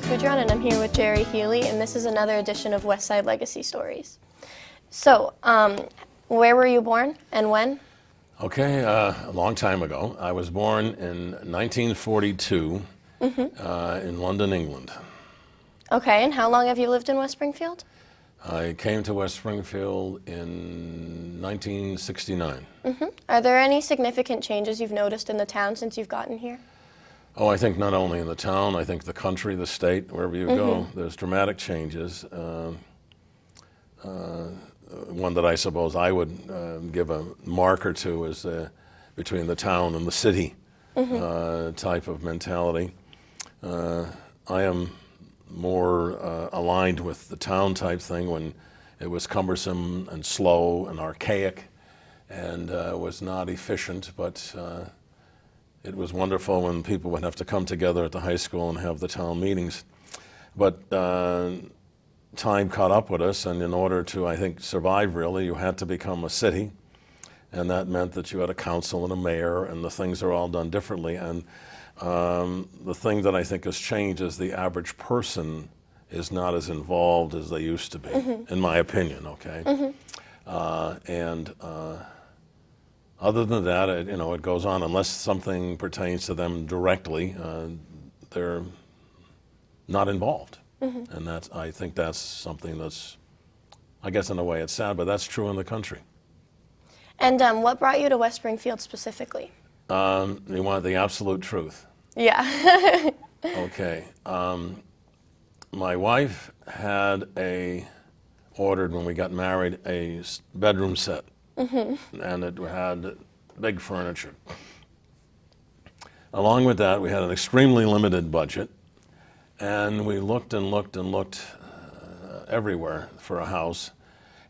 Gudrun, and I'm here with Healy, and this is another edition of West Side Legacy Stories. So, where were you born and when? Okay, a long time ago. I was born in 1942 in London, England. Okay, and how long have you lived in West Springfield? I came to West Springfield in 1969. Are there any significant changes you've noticed in the town since you've gotten here? Oh, I think not only in the town, I think the country, the state, wherever you go, there's dramatic changes. One that I suppose I would give a marker to is between the town and the city type of mentality. I am more aligned with the town type thing when it was cumbersome and slow and archaic and was not efficient, but it was wonderful when people would have to come together at the high school and have the town meetings. But time caught up with us, and in order to, I think, survive really, you had to become a city, and that meant that you had a council and a mayor, and the things are all done differently. And the thing that I think has changed is the average person is not as involved as they used to be, in my opinion, okay? Other than that, it goes on. Unless something pertains to them directly, they're not involved. And I think that's something that's, I guess in a way it's sad, but that's true in the country. And what brought you to West Springfield specifically? You want the absolute truth? Yeah. Okay. My wife had ordered when we got married a bedroom set, and it had big furniture. Along with that, we had an extremely limited budget, and we looked and looked and looked everywhere for a house,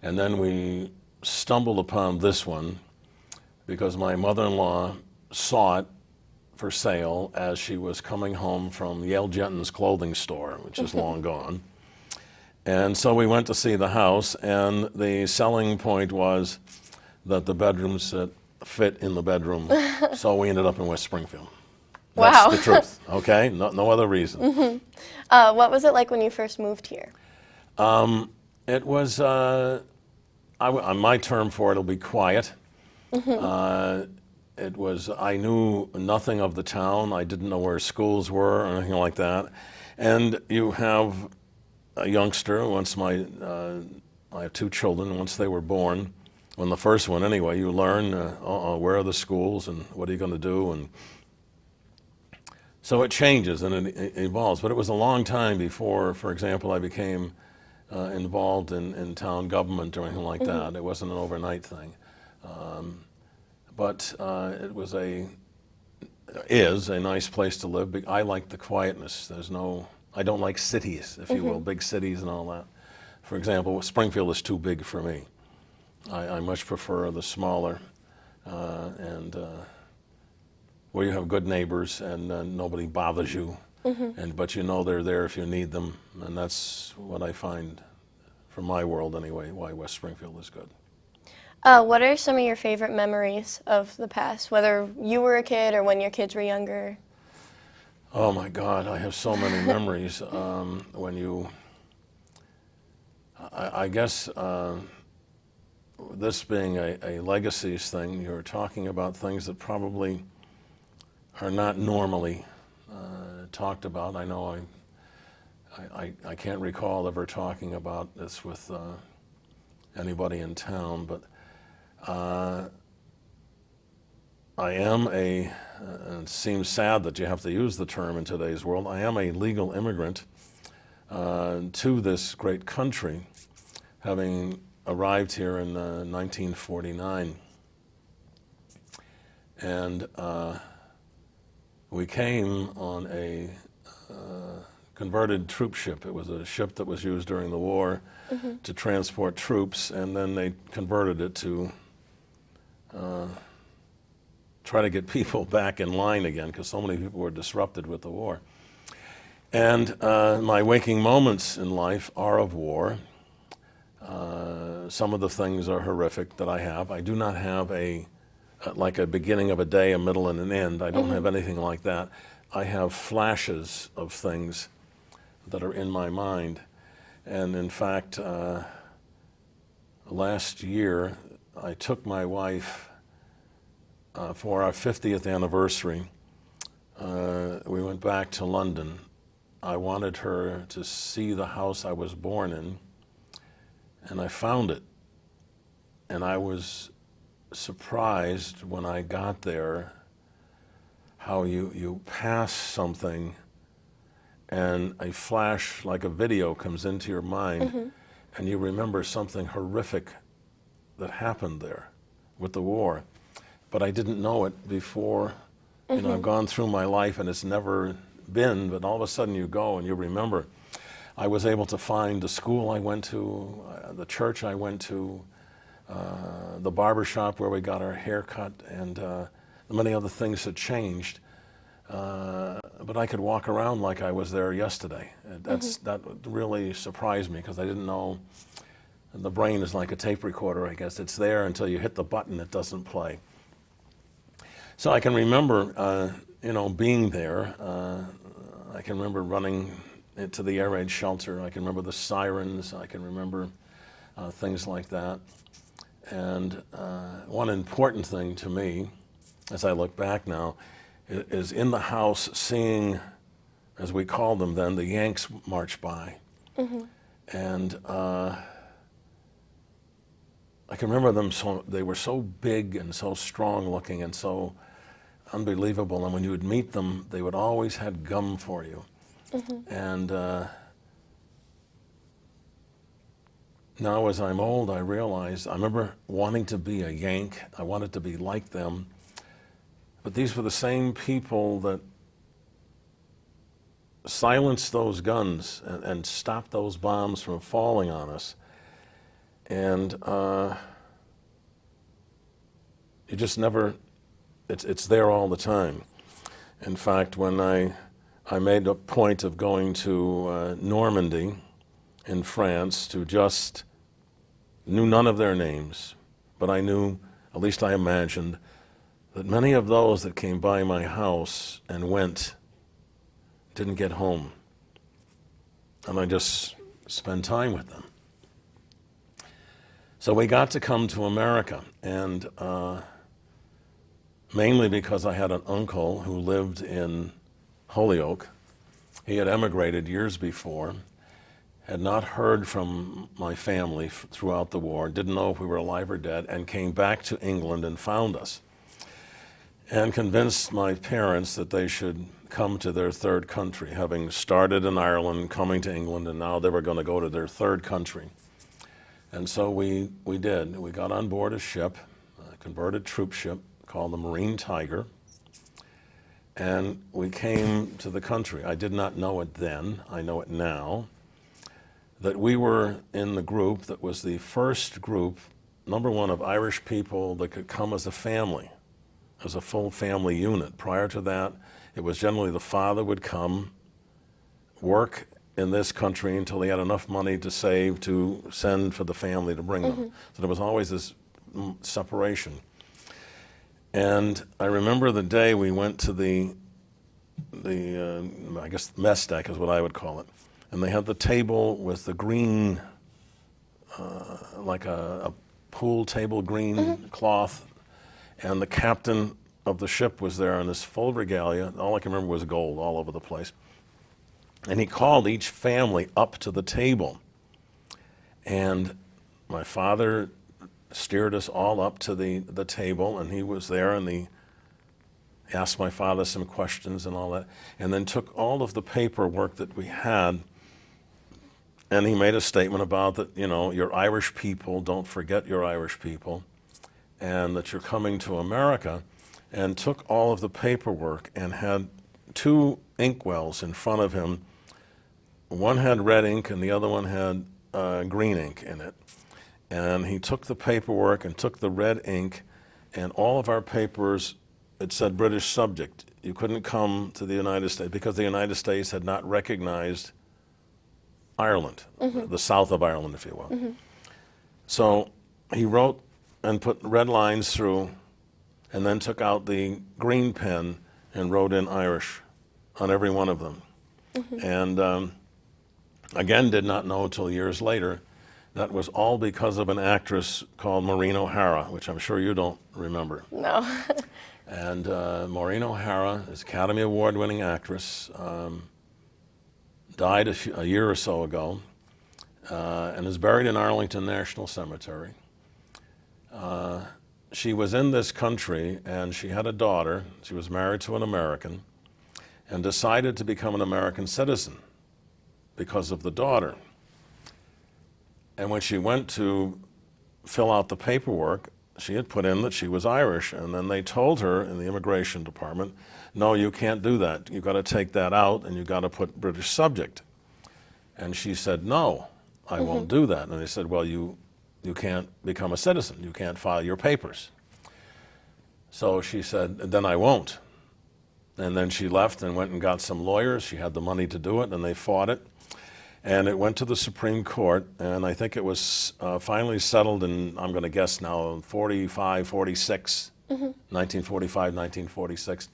and then we stumbled upon this one because my mother-in-law saw it for sale as she was coming home from Yale Jenton's clothing store, which is long gone. And so we went to see the house, and the selling point was that the bedrooms fit in the bedroom. So we ended up in West Springfield. That's the truth, okay? No other reason. What was it like when you first moved here? It was, my term for it will be quiet. I knew nothing of the town. I didn't know where schools were or anything like that. And you have a youngster, I have two children, once they were born, when the first one anyway, you learn, where are the schools and what are you going to do? And so it changes and it evolves. But it was a long time before, for example, I became involved in town government or anything like that. It wasn't an overnight thing. But it is a nice place to live. I like the quietness. I don't like cities, if you will, big cities and all that. For example, Springfield is too big for me. I much prefer the smaller and where you have good neighbors and nobody bothers you, but you know they're there if you need them, and that's what I find, from my world anyway, why West Springfield is good. What are some of your favorite memories of the past, whether you were a kid or when your kids were younger? Oh my God, I have so many memories. I guess this being a legacies thing, you're talking about things that probably are not normally talked about. I know I can't recall ever talking about this with anybody in town, but I am and it seems sad that you have to use the term in today's world, I am a legal immigrant to this great country, having arrived here in 1949. And we came on a converted troop ship. It was a ship that was used during the war to transport troops, and then they converted it to try to get people back in line again because so many people were disrupted with the war. And my waking moments in life are of war. Some of the things are horrific that I have. I do not have like a beginning of a day, a middle, and an end. I don't have anything like that. I have flashes of things that are in my mind. And in fact, last year, I took my wife for our 50th anniversary. We went back to London. I wanted her to see the house I was born in, and I found it. And I was surprised when I got there how you pass something and a flash like a video comes into your mind, and you remember something horrific that happened there with the war. But I didn't know it before. You know, I've gone through my life and it's never been, but all of a sudden you go and you remember. I was able to find the school I went to, the church I went to, the barber shop where we got our hair cut, and many other things had changed. But I could walk around like I was there yesterday. That really surprised me, because I didn't know. The brain is like a tape recorder, I guess. It's there until you hit the button, it doesn't play. So I can remember, being there. I can remember running into the air raid shelter. I can remember the sirens. I can remember things like that. And one important thing to me, as I look back now, is in the house seeing, as we called them then, the Yanks march by. And I can remember them, they were so big and so strong looking and so unbelievable. And when you would meet them, they would always have gum for you. And now as I'm old, I realize, I remember wanting to be a Yank. I wanted to be like them. But these were the same people that silenced those guns and stopped those bombs from falling on us. And you just never, it's there all the time. In fact, when I made a point of going to Normandy in France, knew none of their names, but I knew, at least I imagined, that many of those that came by my house and went didn't get home. And I just spent time with them. So we got to come to America, and mainly because I had an uncle who lived in Holyoke. He had emigrated years before, had not heard from my family throughout the war, didn't know if we were alive or dead, and came back to England and found us, and convinced my parents that they should come to their third country, having started in Ireland, coming to England, and now they were going to go to their third country. And so we did. We got on board a ship, a converted troop ship called the Marine Tiger, and we came to the country. I did not know it then. I know it now, that we were in the group that was the first group, number one, of Irish people that could come as a family, as a full family unit. Prior to that, it was generally the father would come, work in this country until he had enough money to save to send for the family to bring them. So there was always this separation. And I remember the day we went to the I guess mess deck is what I would call it. And they had the table with the green, like a pool table green cloth. And the captain of the ship was there in this full regalia. All I can remember was gold all over the place. And he called each family up to the table. And my father steered us all up to the table, and he was there, and he asked my father some questions and all that, and then took all of the paperwork that we had, and he made a statement about that, you're Irish people, don't forget you're Irish people, and that you're coming to America, and took all of the paperwork and had two inkwells in front of him. One had red ink and the other one had green ink in it. And he took the paperwork and took the red ink, and all of our papers, it said British subject. You couldn't come to the United States because the United States had not recognized Ireland, the south of Ireland, if you will. So he wrote and put red lines through, and then took out the green pen and wrote in Irish on every one of them. And Again, did not know until years later that was all because of an actress called Maureen O'Hara, which I'm sure you don't remember. No. And Maureen O'Hara is Academy Award-winning actress, died a year or so ago, and is buried in Arlington National Cemetery. She was in this country, and she had a daughter. She was married to an American, and decided to become an American citizen because of the daughter. And when she went to fill out the paperwork, she had put in that she was Irish, and then they told her in the immigration department, no, you can't do that. You've got to take that out, and you've got to put British subject. And she said, no, I won't do that. And they said, well, you can't become a citizen. You can't file your papers. So she said, then I won't. And then she left and went and got some lawyers. She had the money to do it, and they fought it. And it went to the Supreme Court, and I think it was finally settled in, I'm going to guess now, 45, 46, 1945, 1946.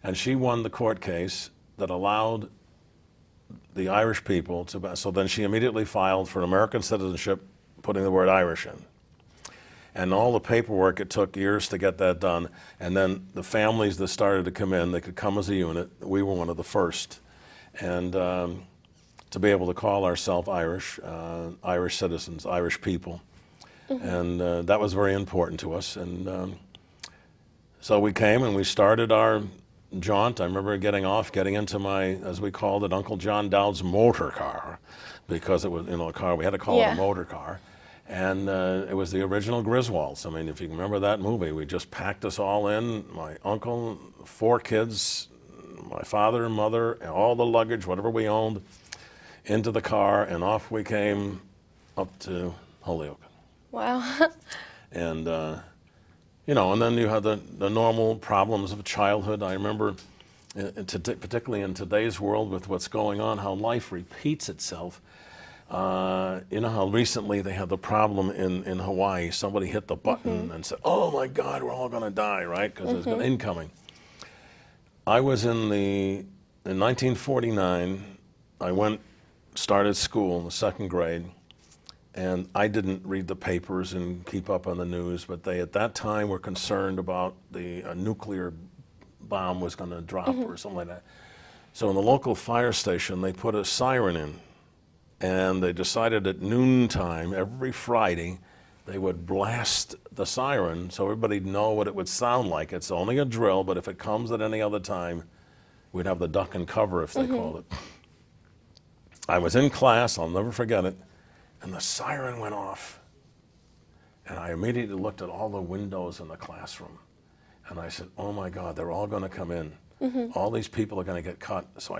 And she won the court case that allowed the Irish people to, so then she immediately filed for American citizenship, putting the word Irish in. And all the paperwork, it took years to get that done. And then the families that started to come in, they could come as a unit. We were one of the first. And to be able to call ourselves Irish, Irish citizens, Irish people. And that was very important to us. And so we came and we started our jaunt. I remember getting into my, as we called it, Uncle John Dowd's motor car, because it was, a car, we had to call it a motor car. And it was the original Griswolds. I mean, if you can remember that movie, we just packed us all in, my uncle, 4 kids, my father and mother, and all the luggage, whatever we owned, into the car, and off we came up to Holyoke. Wow. And, and then you had the normal problems of childhood. I remember, particularly in today's world with what's going on, how life repeats itself. You know how recently they had the problem in Hawaii. Somebody hit the button and said, oh my God, we're all going to die, right? Because there's an incoming. I was in 1949, I started school in the 2nd grade, and I didn't read the papers and keep up on the news, but they at that time were concerned about a nuclear bomb was going to drop or something like that. So in the local fire station, they put a siren in. And they decided at noontime every Friday they would blast the siren so everybody'd know what it would sound like. It's only a drill, but if it comes at any other time, we'd have the duck and cover, if they called it. I was in class, I'll never forget it, and the siren went off. And I immediately looked at all the windows in the classroom. And I said, oh my God, they're all going to come in. All these people are going to get cut. So I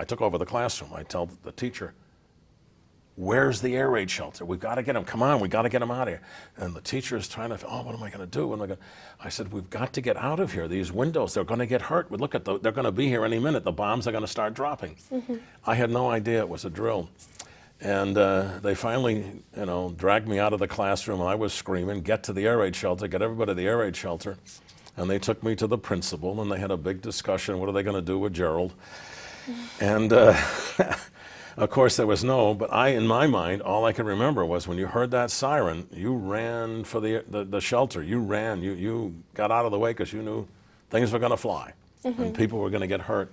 took over the classroom. I tell the teacher, where's the air raid shelter? We've got to get them. Come on, we've got to get them out of here. And the teacher is trying to, what am I going to do? I said, we've got to get out of here. These windows, they're going to get hurt. Look at they're going to be here any minute. The bombs are going to start dropping. I had no idea it was a drill. And they finally, dragged me out of the classroom. I was screaming, get to the air raid shelter, get everybody to the air raid shelter. And they took me to the principal, and they had a big discussion. What are they going to do with Gerald? And of course, there was but in my mind, all I could remember was when you heard that siren, you ran for the shelter. You ran, you got out of the way because you knew things were going to fly and people were going to get hurt.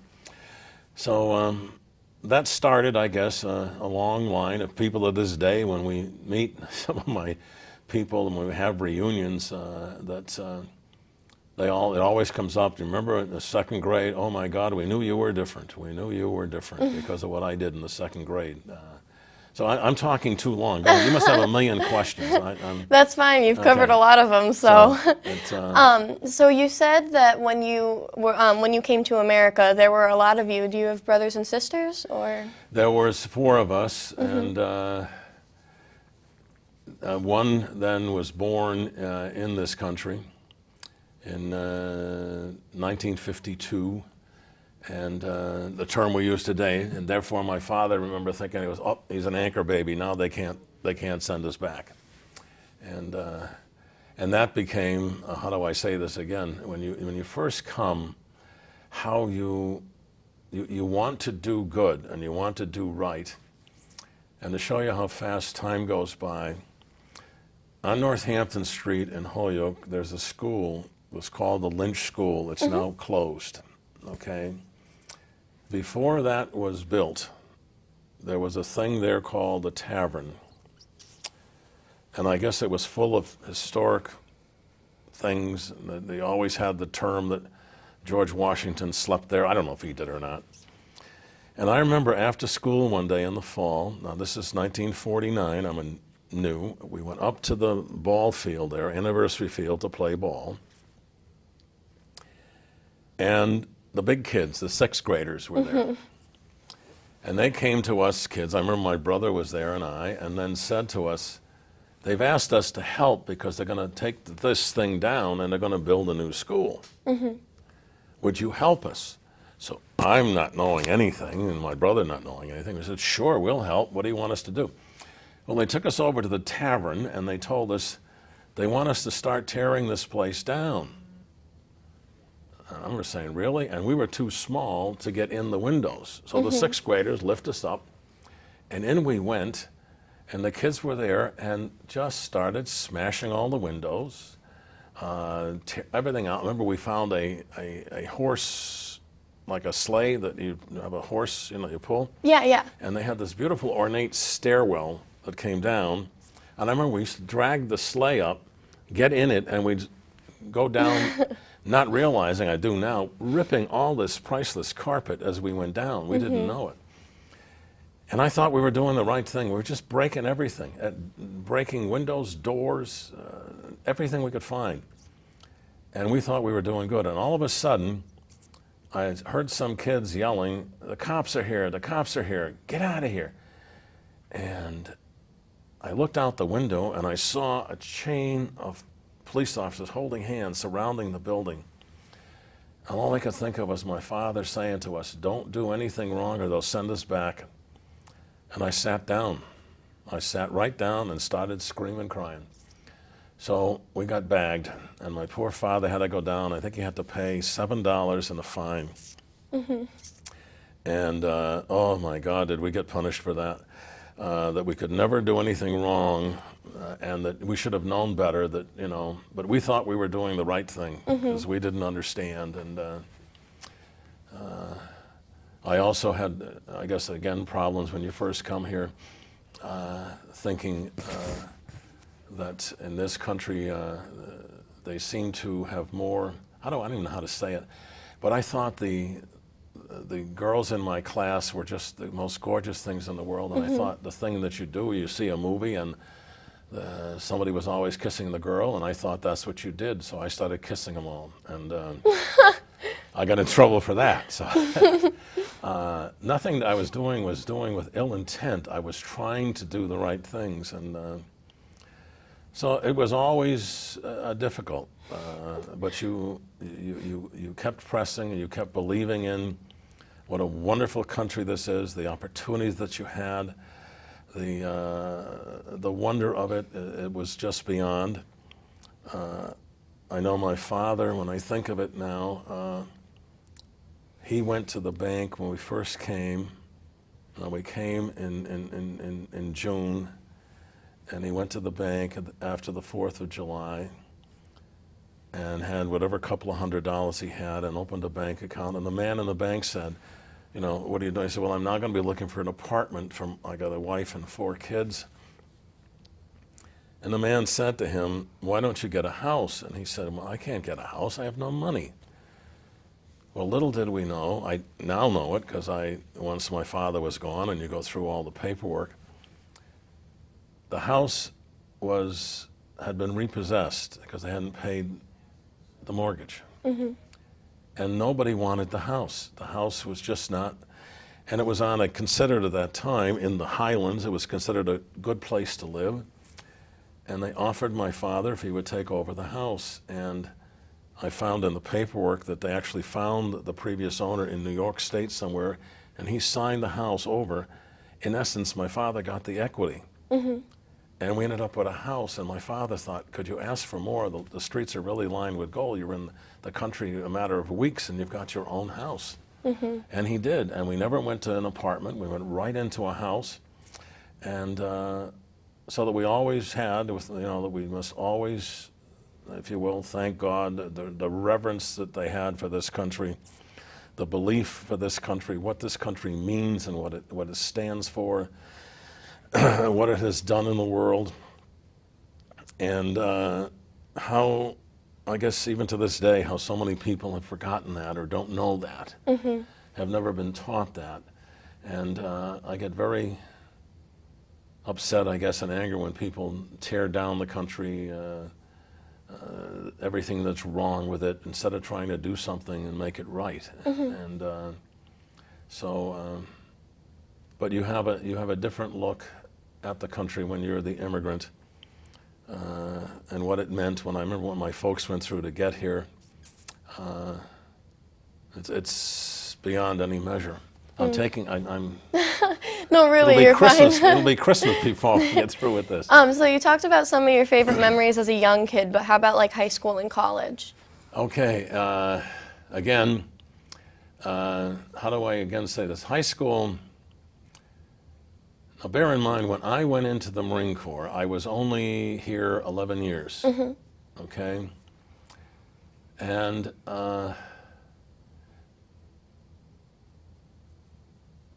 So that started, I guess, a long line of people to this day when we meet some of my people and when we have reunions it always comes up. Do you remember in the 2nd grade? Oh my God, we knew you were different. We knew you were different because of what I did in the 2nd grade. So I'm talking too long. You must have a million questions. That's fine. You've covered a lot of them. So, so you said that when you came to America, there were a lot of you. Do you have brothers and sisters, or? There was 4 of us, and one then was born in this country in 1952, and the term we use today, and therefore my father, I remember thinking, he's an anchor baby, now they can't send us back. And that became, how do I say this again, when you first come, how you want to do good and you want to do right, And to show you how fast time goes by, on Northampton Street in Holyoke, there's a school. It was called the Lynch School. It's now closed, okay? Before that was built, there was a thing there called the Tavern. And I guess it was full of historic things. They always had the term that George Washington slept there. I don't know if he did or not. And I remember after school one day in the fall, now this is 1949, I'm new, we went up to the ball field there, Anniversary Field, to play ball. And the big kids, the sixth graders were there. And they came to us kids, I remember my brother was there and then said to us, they've asked us to help because they're going to take this thing down and they're going to build a new school. Would you help us? So I'm not knowing anything, and my brother not knowing anything. We said, sure, we'll help. What do you want us to do? Well, they took us over to the Tavern, and they told us they want us to start tearing this place down. And I remember saying, really? And we were too small to get in the windows. So the sixth graders lift us up, and in we went, and the kids were there and just started smashing all the windows, everything out. Remember, we found a horse, like a sleigh that you have a horse, you pull. Yeah, yeah. And they had this beautiful ornate stairwell that came down. And I remember we used to drag the sleigh up, get in it, and we'd go down, not realizing, I do now, ripping all this priceless carpet as we went down. We didn't know it. And I thought we were doing the right thing. We were just breaking everything, breaking windows, doors, everything we could find. And we thought we were doing good. And all of a sudden, I heard some kids yelling, the cops are here, the cops are here, get out of here. And I looked out the window and I saw a chain of police officers holding hands surrounding the building. And all I could think of was my father saying to us, don't do anything wrong or they'll send us back. And I sat down. I sat right down and started screaming, crying. So we got bagged, and my poor father had to go down. I think he had to pay $7 in a fine. And oh my God, did we get punished for that? That we could never do anything wrong, and that we should have known better. That but we thought we were doing the right thing because we didn't understand. And I also had, I guess, again, problems when you first come here, thinking that in this country they seem to have more, I don't even know how to say it, but I thought the girls in my class were just the most gorgeous things in the world, and I thought the thing that you do, you see a movie and somebody was always kissing the girl, and I thought that's what you did, so I started kissing them all, and I got in trouble for that. So nothing that I was doing with ill intent. I was trying to do the right things, and so it was always difficult, but you kept pressing and you kept believing in what a wonderful country this is, the opportunities that you had, the wonder of it. It was just beyond. I know my father, when I think of it now, he went to the bank when we first came. We came in June. And he went to the bank after the 4th of July and had whatever couple of $100 he had and opened a bank account. And the man in the bank said, what are you doing? He said, well, I'm not going to be looking for an apartment. I got a wife and 4 kids. And the man said to him, why don't you get a house? And he said, well, I can't get a house. I have no money. Well, little did we know, I now know it because once my father was gone and you go through all the paperwork, the house had been repossessed because they hadn't paid the mortgage. And nobody wanted the house. The house was just not, and it was considered at that time in the Highlands, it was considered a good place to live. And they offered my father if he would take over the house. And I found in the paperwork that they actually found the previous owner in New York State somewhere, and he signed the house over. In essence, my father got the equity. And we ended up with a house, and my father thought, could you ask for more? The streets are really lined with gold. You're in the country a matter of weeks, and you've got your own house. And he did, and we never went to an apartment. We went right into a house, And so that we always had, with, you know, that we must always, if you will, thank God, the reverence that they had for this country, the belief for this country, what this country means and what it stands for, what it has done in the world, and how, I guess even to this day, how so many people have forgotten that or don't know that, have never been taught that. And I get very upset, I guess, and anger when people tear down the country, everything that's wrong with it, instead of trying to do something and make it right. And but you have a different look at the country when you're the immigrant, and what it meant. When I remember what my folks went through to get here, it's beyond any measure. I'm No, really, you're fine. It'll be Christmas before we get through with this. So you talked about some of your favorite memories as a young kid, but how about like high school and college? Okay, again, how do I again say this? High school, now bear in mind, when I went into the Marine Corps, I was only here 11 years, okay? And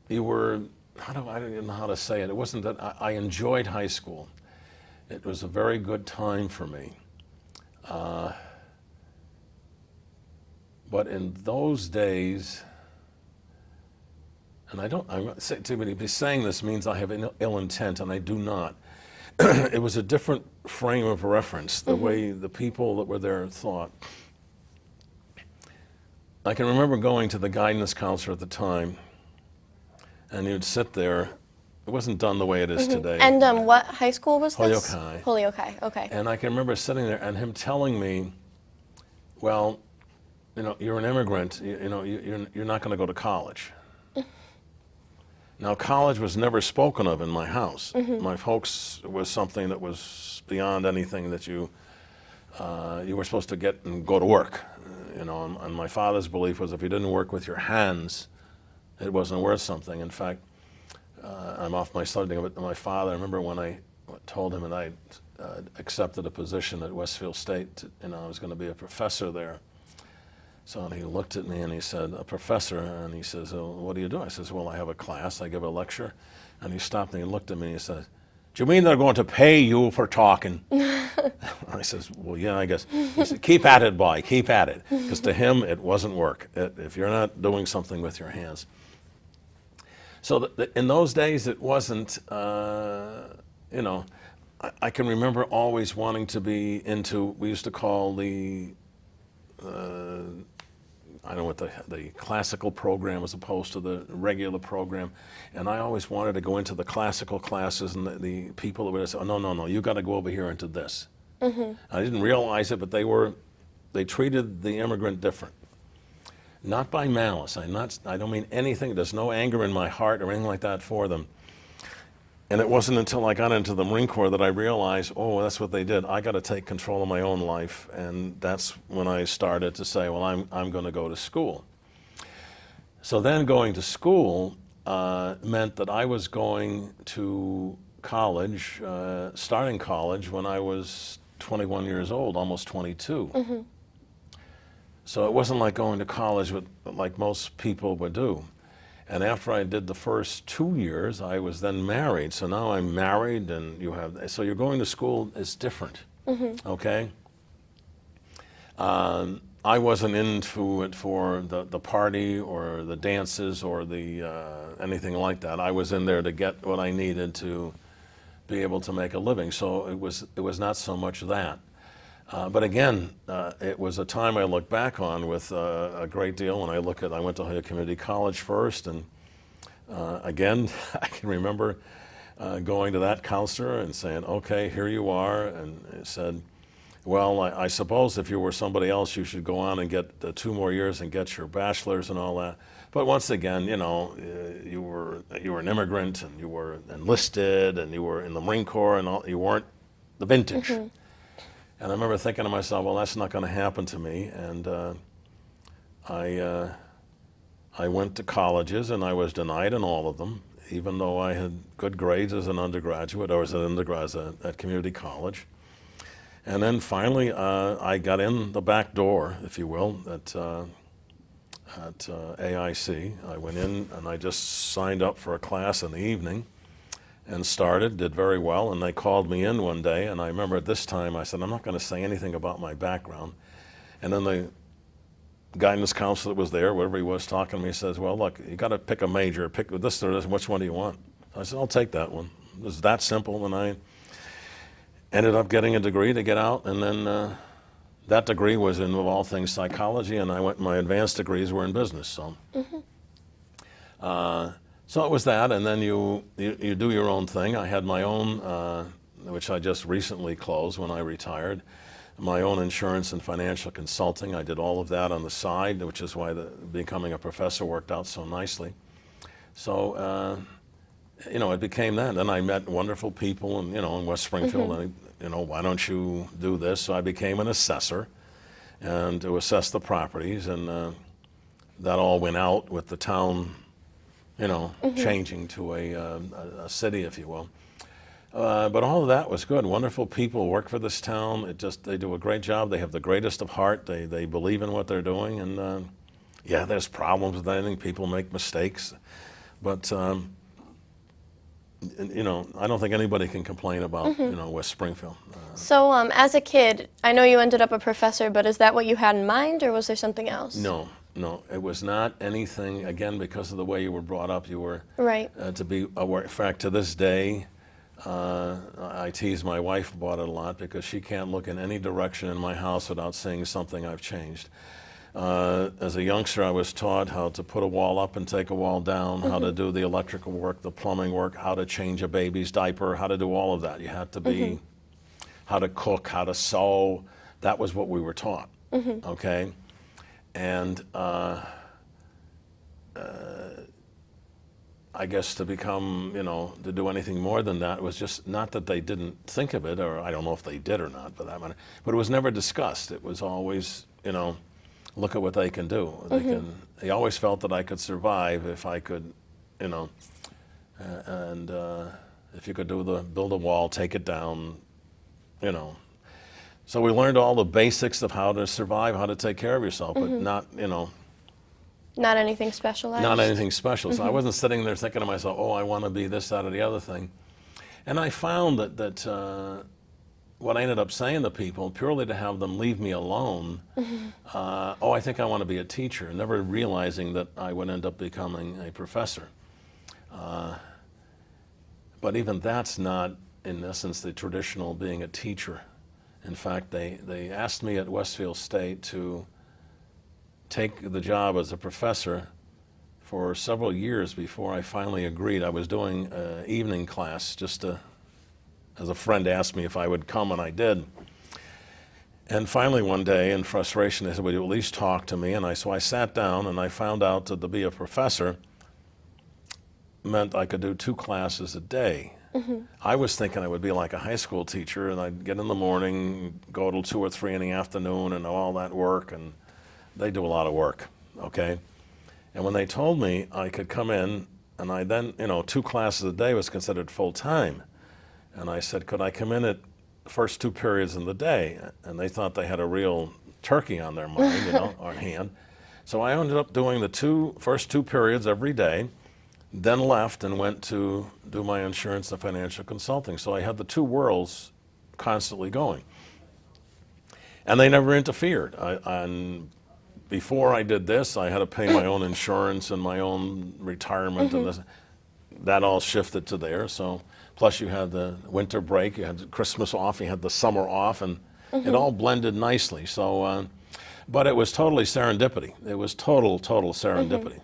you were, I don't even know how to say it. It wasn't that I enjoyed high school. It was a very good time for me. But in those days, and to be saying this means I have ill intent, and I do not. It was a different frame of reference, the way the people that were there thought. I can remember going to the guidance counselor at the time, and you'd sit there. It wasn't done the way it is today. And what high school was this? Holyoke High. Holyoke High, okay. And I can remember sitting there and him telling me, well, you know, you're an immigrant, you're not going to go to college. Now, college was never spoken of in my house. My folks, it was something that was beyond anything that you were supposed to get and go to work. You know, and my father's belief was if you didn't work with your hands, it wasn't worth something. In fact, I'm off my subject, but my father, I remember when I told him that I accepted a position at Westfield State, I was going to be a professor there. So he looked at me and he said, a professor, and he says, oh, what do you do? I says, well, I have a class, I give a lecture. And he stopped me and looked at me and he said, do you mean they're going to pay you for talking? I says, well, yeah, I guess. He said, keep at it, boy, keep at it. Because to him, it wasn't work, if you're not doing something with your hands. So in those days, it wasn't, I can remember always wanting to be into, we used to call the, I don't know what the classical program as opposed to the regular program. And I always wanted to go into the classical classes, and the people that would say, oh, no, you got to go over here into this. I didn't realize it, but they treated the immigrant different. Not by malice. I don't mean anything. There's no anger in my heart or anything like that for them. And it wasn't until I got into the Marine Corps that I realized, oh, that's what they did. I got to take control of my own life. And that's when I started to say, well, I'm going to go to school. So then going to school meant that I was going to college, starting college when I was 21 years old, almost 22. So it wasn't like going to college like most people would do. And after I did the first 2 years, I was then married. So now I'm married, and so you're going to school is different, okay? I wasn't into it for the party or the dances or anything like that. I was in there to get what I needed to be able to make a living. So it was not so much that. But again, it was a time I look back on with a great deal. When I went to Holyoke Community College first, and again, I can remember going to that counselor and saying, okay, here you are, and it said, well, I suppose if you were somebody else, you should go on and get 2 more years and get your bachelor's and all that. But once again, you were an immigrant, and you were enlisted, and you were in the Marine Corps, and you weren't the vintage. And I remember thinking to myself, well, that's not going to happen to me. And I went to colleges, and I was denied in all of them, even though I had good grades as an undergraduate or as an undergraduate at community college. And then finally, I got in the back door, if you will, at AIC. I went in and I just signed up for a class in the evening and started, did very well, and they called me in one day, and I remember at this time I said, I'm not going to say anything about my background. And then the guidance counselor that was there, whatever he was talking to me, says, well, look, you got to pick a major, pick this or this, which one do you want? I said, I'll take that one. It was that simple, and I ended up getting a degree to get out, and then that degree was in, of all things, psychology, and my advanced degrees were in business, so. So it was that, and then you do your own thing. I had my own, which I just recently closed when I retired, my own insurance and financial consulting. I did all of that on the side, which is why becoming a professor worked out so nicely. So, it became that. Then I met wonderful people, and in West Springfield, and why don't you do this? So I became an assessor, and to assess the properties, and that all went out with the town, changing to a city, if you will. But all of that was good. Wonderful people work for this town. They do a great job. They have the greatest of heart. They believe in what they're doing. And yeah, there's problems with anything. People make mistakes. But, I don't think anybody can complain about, West Springfield. So as a kid, I know you ended up a professor, but is that what you had in mind, or was there something else? No, it was not anything, again, because of the way you were brought up. You were right. To be aware. In fact, to this day, I tease my wife about it a lot because she can't look in any direction in my house without seeing something I've changed. As a youngster, I was taught how to put a wall up and take a wall down, how to do the electrical work, the plumbing work, how to change a baby's diaper, how to do all of that. You had to be, how to cook, how to sew. That was what we were taught, okay? And I guess to become, to do anything more than that was just not that they didn't think of it, or I don't know if they did or not, for that matter, but it was never discussed. It was always, look at what they can do. They always felt that I could survive if I could, and if you could build a wall, take it down, So we learned all the basics of how to survive, how to take care of yourself, but not, Not anything specialized? Not anything special. So I wasn't sitting there thinking to myself, oh, I want to be this, that, or the other thing. And I found that what I ended up saying to people, purely to have them leave me alone, I think I want to be a teacher, never realizing that I would end up becoming a professor. But even that's not, in essence, the traditional being a teacher. In fact, they asked me at Westfield State to take the job as a professor for several years before I finally agreed. I was doing evening class just as a friend asked me if I would come, and I did. And finally one day, in frustration, they said, would you at least talk to me? And so I sat down, and I found out that to be a professor meant I could do 2 classes a day. I was thinking I would be like a high school teacher, and I'd get in the morning, go till 2 or 3 in the afternoon, and all that work, and they do a lot of work, okay? And when they told me I could come in, and I then, 2 classes a day was considered full-time. And I said, could I come in at the first 2 periods in the day? And they thought they had a real turkey on their mind, or hand. So I ended up doing the first 2 periods every day, then left and went to do my insurance and financial consulting. So I had the 2 worlds constantly going. And they never interfered. And before I did this, I had to pay my own insurance and my own retirement, and this, that all shifted to there. So plus you had the winter break, you had Christmas off, you had the summer off, and it all blended nicely. So, but it was totally serendipity. It was total serendipity.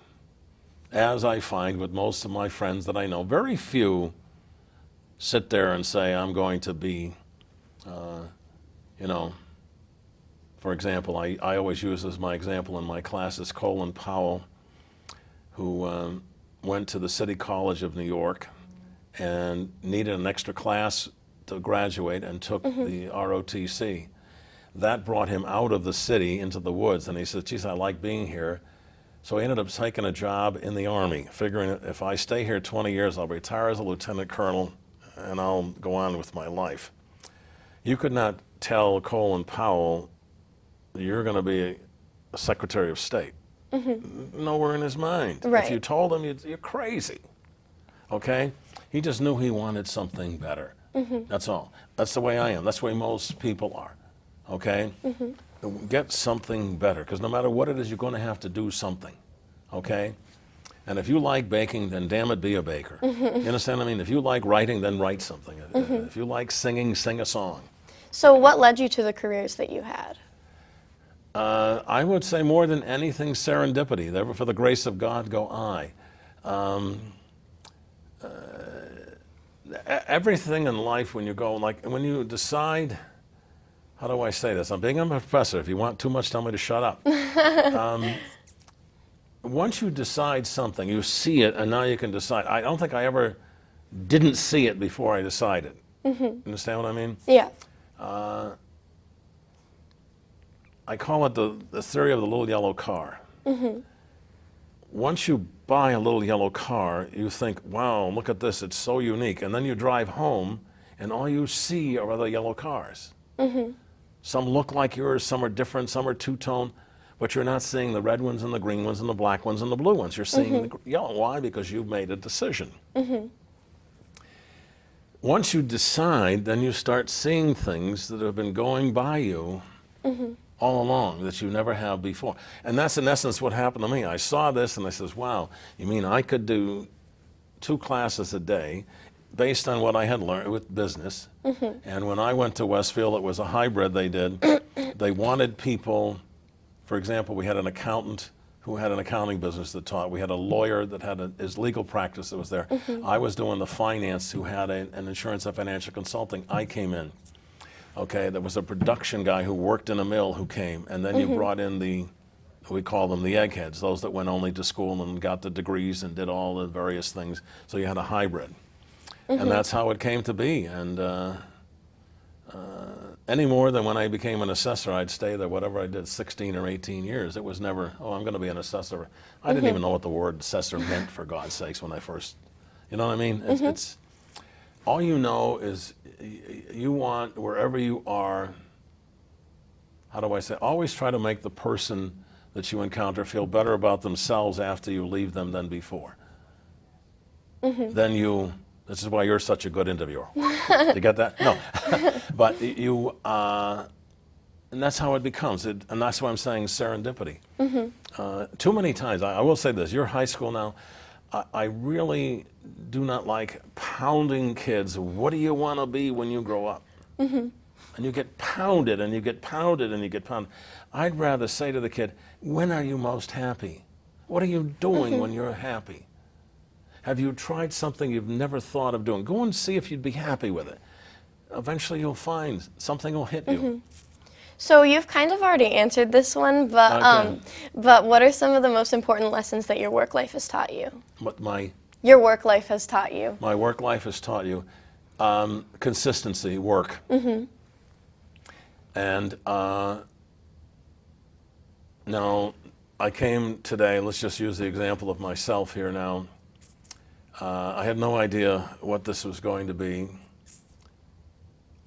As I find with most of my friends that I know, very few sit there and say, I'm going to be, for example, I always use as my example in my classes Colin Powell, who went to the City College of New York and needed an extra class to graduate and took the ROTC. That brought him out of the city into the woods, and he said, geez, I like being here. So he ended up taking a job in the Army, figuring if I stay here 20 years, I'll retire as a lieutenant colonel and I'll go on with my life. You could not tell Colin Powell you're going to be a Secretary of State. Nowhere in his mind. Right. If you told him, you're crazy. Okay? He just knew he wanted something better. That's all. That's the way I am. That's the way most people are. Okay? Get something better, because no matter what it is, you're going to have to do something. Okay? And if you like baking, then damn it, be a baker. You understand what I mean? If you like writing, then write something. If you like singing, sing a song. So what led you to the careers that you had? I would say more than anything, serendipity. There, for the grace of God, go I. Everything in life, when you go, like when you decide, how do I say this? I'm being a professor. If you want too much, tell me to shut up. Once you decide something, you see it, and now you can decide. I don't think I ever didn't see it before I decided. Understand what I mean? Yeah. I call it the theory of the little yellow car. Once you buy a little yellow car, you think, wow, look at this, it's so unique. And then you drive home, and all you see are other yellow cars. Some look like yours, some are different, some are two-tone, but you're not seeing the red ones and the green ones and the black ones and the blue ones. You're seeing the yellow. Why? Because you've made a decision. Once you decide, then you start seeing things that have been going by you all along that you never have before. And that's in essence what happened to me. I saw this and I says, wow, you mean I could do 2 classes a day based on what I had learned with business. And when I went to Westfield, it was a hybrid they did. They wanted people, for example, we had an accountant who had an accounting business that taught. We had a lawyer that had his legal practice that was there. I was doing the finance, who had an insurance and financial consulting. I came in. Okay, there was a production guy who worked in a mill who came, and then you brought in we call them the eggheads, those that went only to school and got the degrees and did all the various things. So you had a hybrid. And that's how it came to be. And any more than when I became an assessor, I'd stay there, whatever I did, 16 or 18 years. It was never, oh, I'm going to be an assessor. I didn't even know what the word assessor meant, for God's sakes, when I first, you know what I mean? It's all you know is you want, wherever you are, how do I say, always try to make the person that you encounter feel better about themselves after you leave them than before. Then this is why you're such a good interviewer. You get that? No. But and that's how it becomes. And that's why I'm saying serendipity. Too many times, I will say this, you're high school now, I really do not like pounding kids. What do you want to be when you grow up? And you get pounded and you get pounded and you get pounded. I'd rather say to the kid, when are you most happy? What are you doing when you're happy? Have you tried something you've never thought of doing? Go and see if you'd be happy with it. Eventually you'll find something will hit you. So you've kind of already answered this one, but but what are some of the most important lessons that your work life has taught you? What your work life has taught you? My work life has taught you consistency, work. And now I came today, let's just use the example of myself here now. I had no idea what this was going to be.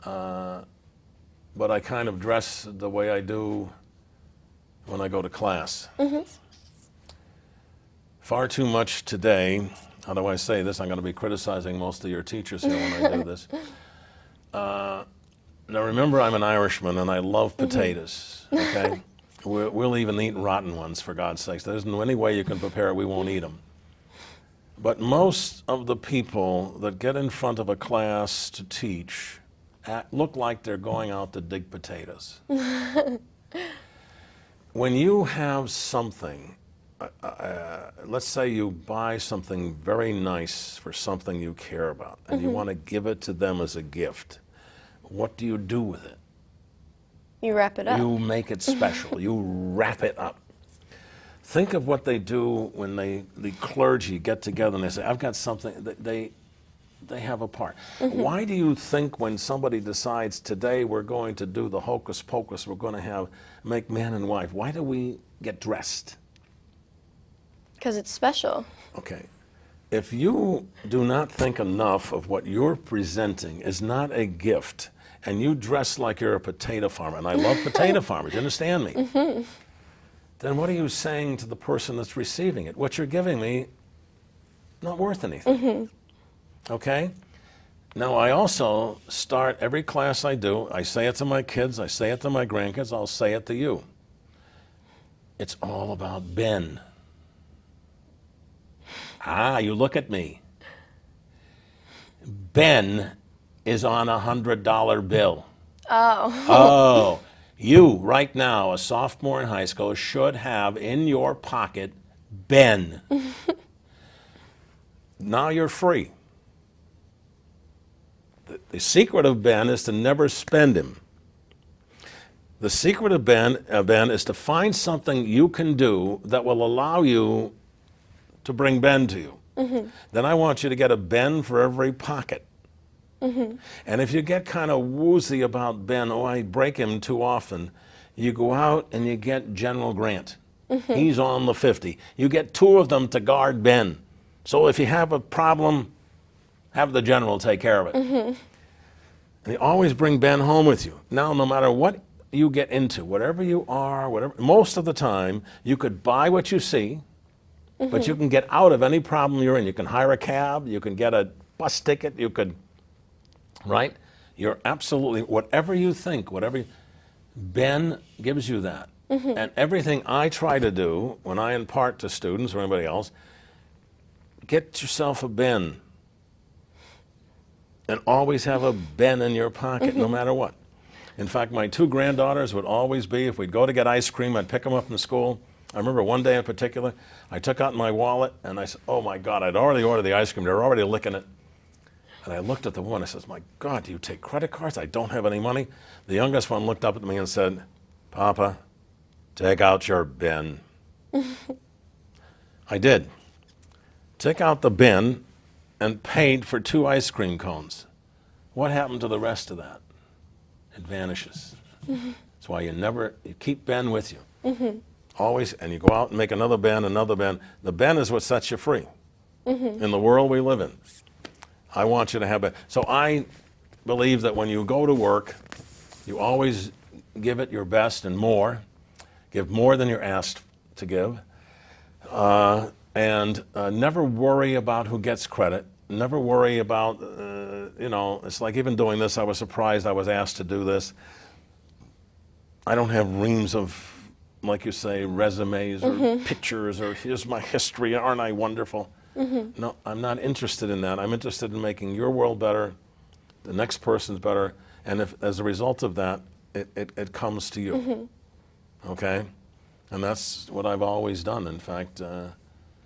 But I kind of dress the way I do when I go to class. Far too much today, how do I say this? I'm going to be criticizing most of your teachers here when I do this. Now remember, I'm an Irishman and I love potatoes, okay? We'll even eat rotten ones, for God's sakes. There isn't any way you can prepare it, we won't eat them. But most of the people that get in front of a class to teach look like they're going out to dig potatoes. When you have something, let's say you buy something very nice for something you care about, and you want to give it to them as a gift, what do you do with it? You wrap it up. You make it special. You wrap it up. Think of what they do when the clergy get together and they say, I've got something, they have a part. Why do you think when somebody decides today we're going to do the hocus pocus, we're going to make man and wife, why do we get dressed? Because it's special. Okay. If you do not think enough of what you're presenting is not a gift, and you dress like you're a potato farmer, and I love potato farmers, you understand me? Then what are you saying to the person that's receiving it? What you're giving me, not worth anything. Okay? Now, I also start every class I do, I say it to my kids, I say it to my grandkids, I'll say it to you. It's all about Ben. Ah, you look at me. Ben is on a $100 bill. Oh. Oh, you right now, a sophomore in high school, should have in your pocket Ben. Now you're free. The secret of Ben is to never spend him. The secret of Ben is to find something you can do that will allow you to bring Ben to you. Then I want you to get a Ben for every pocket. And if you get kind of woozy about Ben, oh, I break him too often, you go out and you get General Grant. He's on the 50. You get two of them to guard Ben. So if you have a problem, have the general take care of it. And you always bring Ben home with you. Now, no matter what you get into, whatever you are, whatever, most of the time, you could buy what you see, but you can get out of any problem you're in. You can hire a cab, you can get a bus ticket, you could, right? You're absolutely, whatever you think, Ben gives you that. And everything I try to do when I impart to students or anybody else, get yourself a Ben. And always have a Ben in your pocket, no matter what. In fact, my two granddaughters would always be, if we'd go to get ice cream, I'd pick them up from school. I remember one day in particular, I took out my wallet and I said, oh my God, I'd already ordered the ice cream. They were already licking it. And I looked at the one, I says, my God, do you take credit cards? I don't have any money. The youngest one looked up at me and said, Papa, take out your bin. I did. Took out the bin and paid for 2 ice cream cones. What happened to the rest of that? It vanishes. That's why you keep Ben with you. Always, and you go out and make another Ben, another Ben. The Ben is what sets you free in the world we live in. I want you to have it. So I believe that when you go to work, you always give it your best and more. Give more than you're asked to give. And never worry about who gets credit. Never worry about, it's like even doing this, I was surprised I was asked to do this. I don't have reams of, like you say, resumes or pictures or here's my history, aren't I wonderful? No, I'm not interested in that. I'm interested in making your world better, the next person's better, and if as a result of that, it comes to you. Okay? And that's what I've always done. In fact,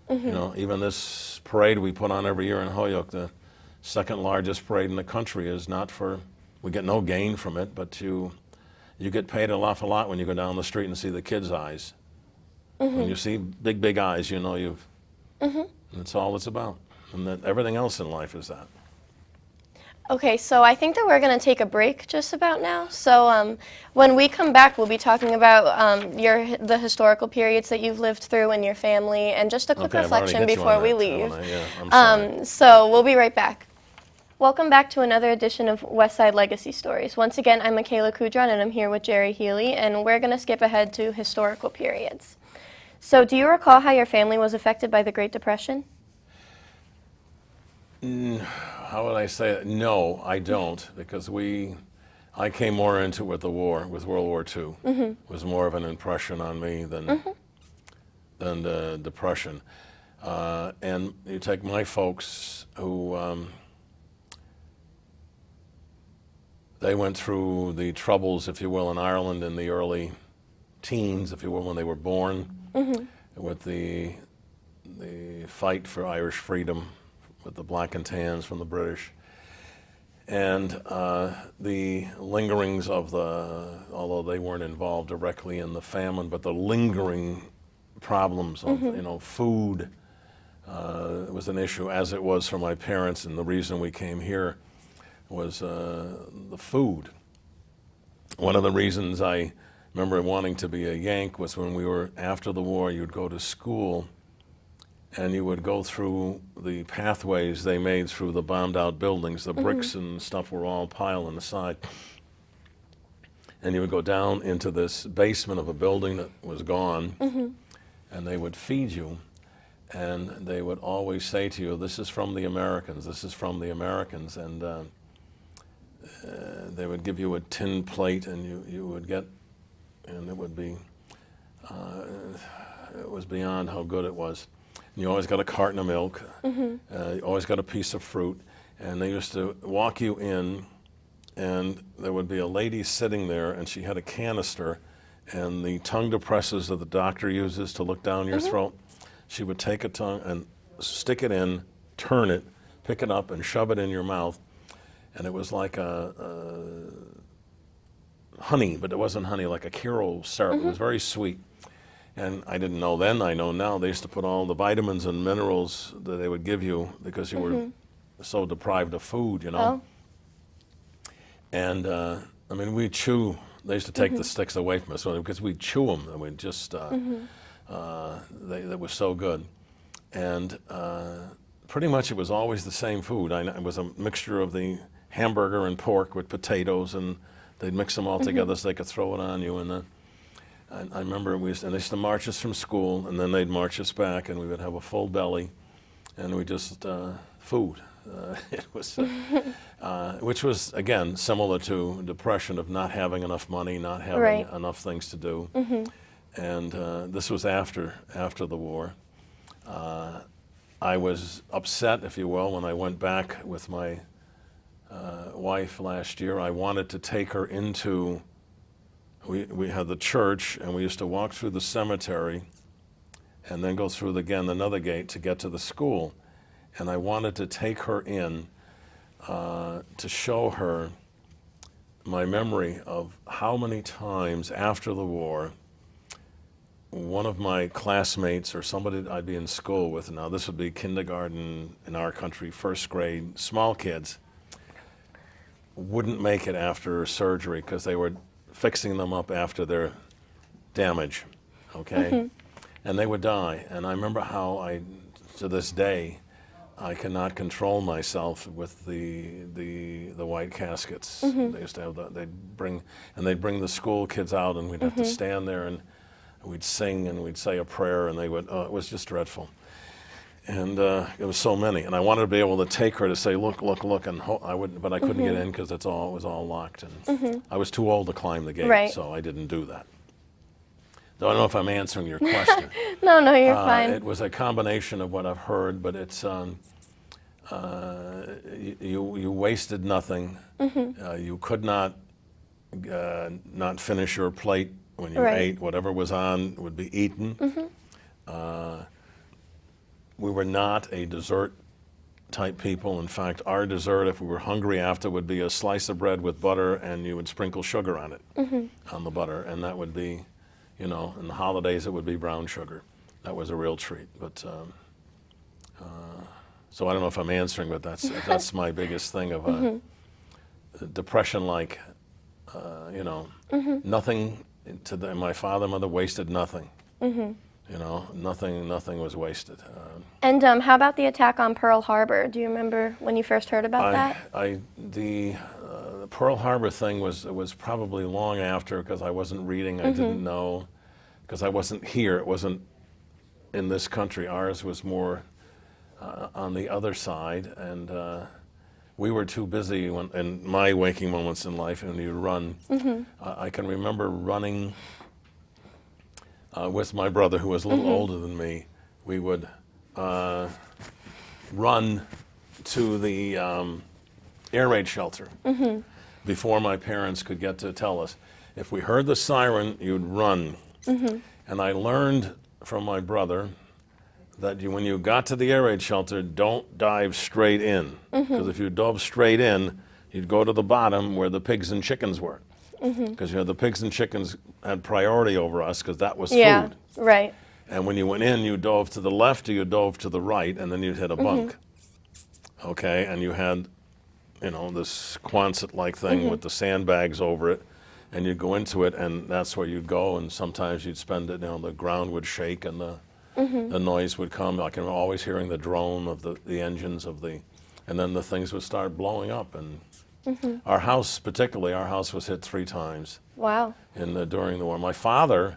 even this parade we put on every year in Holyoke, the second largest parade in the country, is not for, we get no gain from it, but you get paid an awful lot when you go down the street and see the kids' eyes. When you see big eyes, you know you've, that's all it's about. And that everything else in life is that. Okay, so I think that we're going to take a break just about now. So when we come back, we'll be talking about the historical periods that you've lived through in your family, and just a quick reflection before we leave. Yeah, I'm sorry. So we'll be right back. Welcome back to another edition of Westside Legacy Stories. Once again, I'm Michaela Kudron, and I'm here with Jerry Healy, and we're going to skip ahead to historical periods. So do you recall how your family was affected by the Great Depression? How would I say it? No, I don't, because I came more into it with the war, with World War II. It was more of an impression on me than the Depression. And you take my folks who, they went through the troubles, if you will, in Ireland in the early teens, if you will, when they were born, with the fight for Irish freedom, with the black and tans from the British, and the lingerings of although they weren't involved directly in the famine, but the lingering problems of, food was an issue, as it was for my parents, and the reason we came here was the food. One of the reasons I remember wanting to be a Yank was when we were, after the war, you'd go to school and you would go through the pathways they made through the bombed out buildings. The bricks and stuff were all piled on the side. And you would go down into this basement of a building that was gone, and they would feed you, and they would always say to you, "This is from the Americans, this is from the Americans," and they would give you a tin plate, and you would get, and it would be, it was beyond how good it was. And you always got a carton of milk, you always got a piece of fruit, and they used to walk you in, and there would be a lady sitting there, and she had a canister, and the tongue depressors that the doctor uses to look down your throat, she would take a tongue and stick it in, turn it, pick it up, and shove it in your mouth, and it was like a honey, but it wasn't honey, like a Kiro syrup. It was very sweet. And I didn't know then, I know now, they used to put all the vitamins and minerals that they would give you because you were so deprived of food, you know. And I mean, we chew, they used to take the sticks away from us because we'd chew them, and we'd just, they were so good. And pretty much it was always the same food. It was a mixture of the hamburger and pork with potatoes, and they'd mix them all together so they could throw it on you. And I remember they used to march us from school, and then they'd march us back, and we would have a full belly, and we just, food. It was, which was, again, similar to depression of not having enough money, not having enough things to do. And this was after the war. I was upset, if you will, when I went back with my wife last year. I wanted to take her into, we had the church, and we used to walk through the cemetery and then go through again another gate to get to the school. And I wanted to take her in to show her my memory of how many times after the war one of my classmates or somebody I'd be in school with, now this would be kindergarten in our country, first grade, small kids, wouldn't make it after surgery because they were fixing them up after their damage, okay? And they would die. And I remember how to this day, I cannot control myself with the white caskets. They used to have they'd bring the school kids out, and we'd have to stand there, and we'd sing, and we'd say a prayer, and they would, it was just dreadful. And it was so many, and I wanted to be able to take her to say, look, and but I couldn't get in because it was all locked, and I was too old to climb the gate, so I didn't do that. So I don't know if I'm answering your question. No, you're fine. It was a combination of what I've heard, but it's you wasted nothing. You could not finish your plate when you ate. Whatever was on would be eaten. We were not a dessert type people. In fact, our dessert, if we were hungry after, would be a slice of bread with butter, and you would sprinkle sugar on it, on the butter, and that would be, in the holidays it would be brown sugar. That was a real treat. But so I don't know if I'm answering, but that's my biggest thing of depression. Like, nothing. My father and mother wasted nothing. Nothing was wasted. And how about the attack on Pearl Harbor? Do you remember when you first heard about that? The Pearl Harbor thing was probably long after, because I wasn't reading. I didn't know, because I wasn't here. It wasn't in this country. Ours was more on the other side, and we were too busy in my waking moments in life, and you run. I can remember running with my brother, who was a little older than me. We would run to the air raid shelter before my parents could get to tell us. If we heard the siren, you'd run. And I learned from my brother that when you got to the air raid shelter, don't dive straight in. Because if you dove straight in, you'd go to the bottom where the pigs and chickens were. Because the pigs and chickens had priority over us because that was food. Right. And when you went in, you dove to the left or you dove to the right, and then you'd hit a bunk. Okay, and you had, this Quonset-like thing with the sandbags over it, and you'd go into it, and that's where you'd go, and sometimes you'd spend it, the ground would shake, and the noise would come. I can always hearing the drone of the engines and then the things would start blowing up. And our house, particularly, our house was hit 3 times Wow. during the war. My father,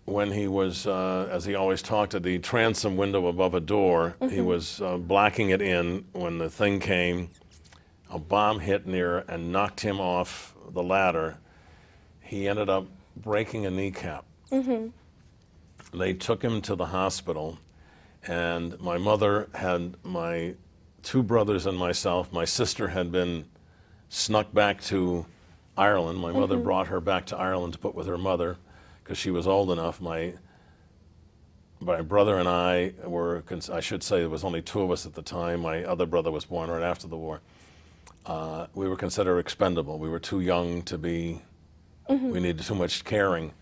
when he was, as he always talked, at the transom window above a door, he was blacking it in when the thing came. A bomb hit near and knocked him off the ladder. He ended up breaking a kneecap. They took him to the hospital, and my mother had my 2 brothers and myself. My sister had been snuck back to Ireland. My mother brought her back to Ireland to put with her mother because she was old enough. My brother and I were, I should say there was only 2 of us at the time. My other brother was born right after the war. We were considered expendable. We were too young to be, we needed too much caring.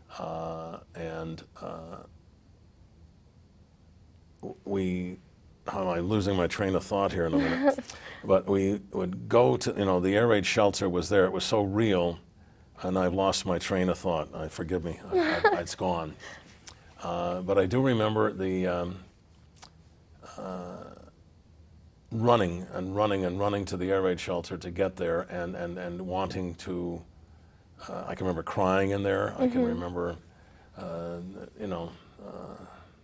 How am I losing my train of thought here in a minute? But we would go to, the air raid shelter was there. It was so real, and I've lost my train of thought. Forgive me, it's gone. But I do remember the running to the air raid shelter to get there and wanting to, I can remember crying in there. I can remember,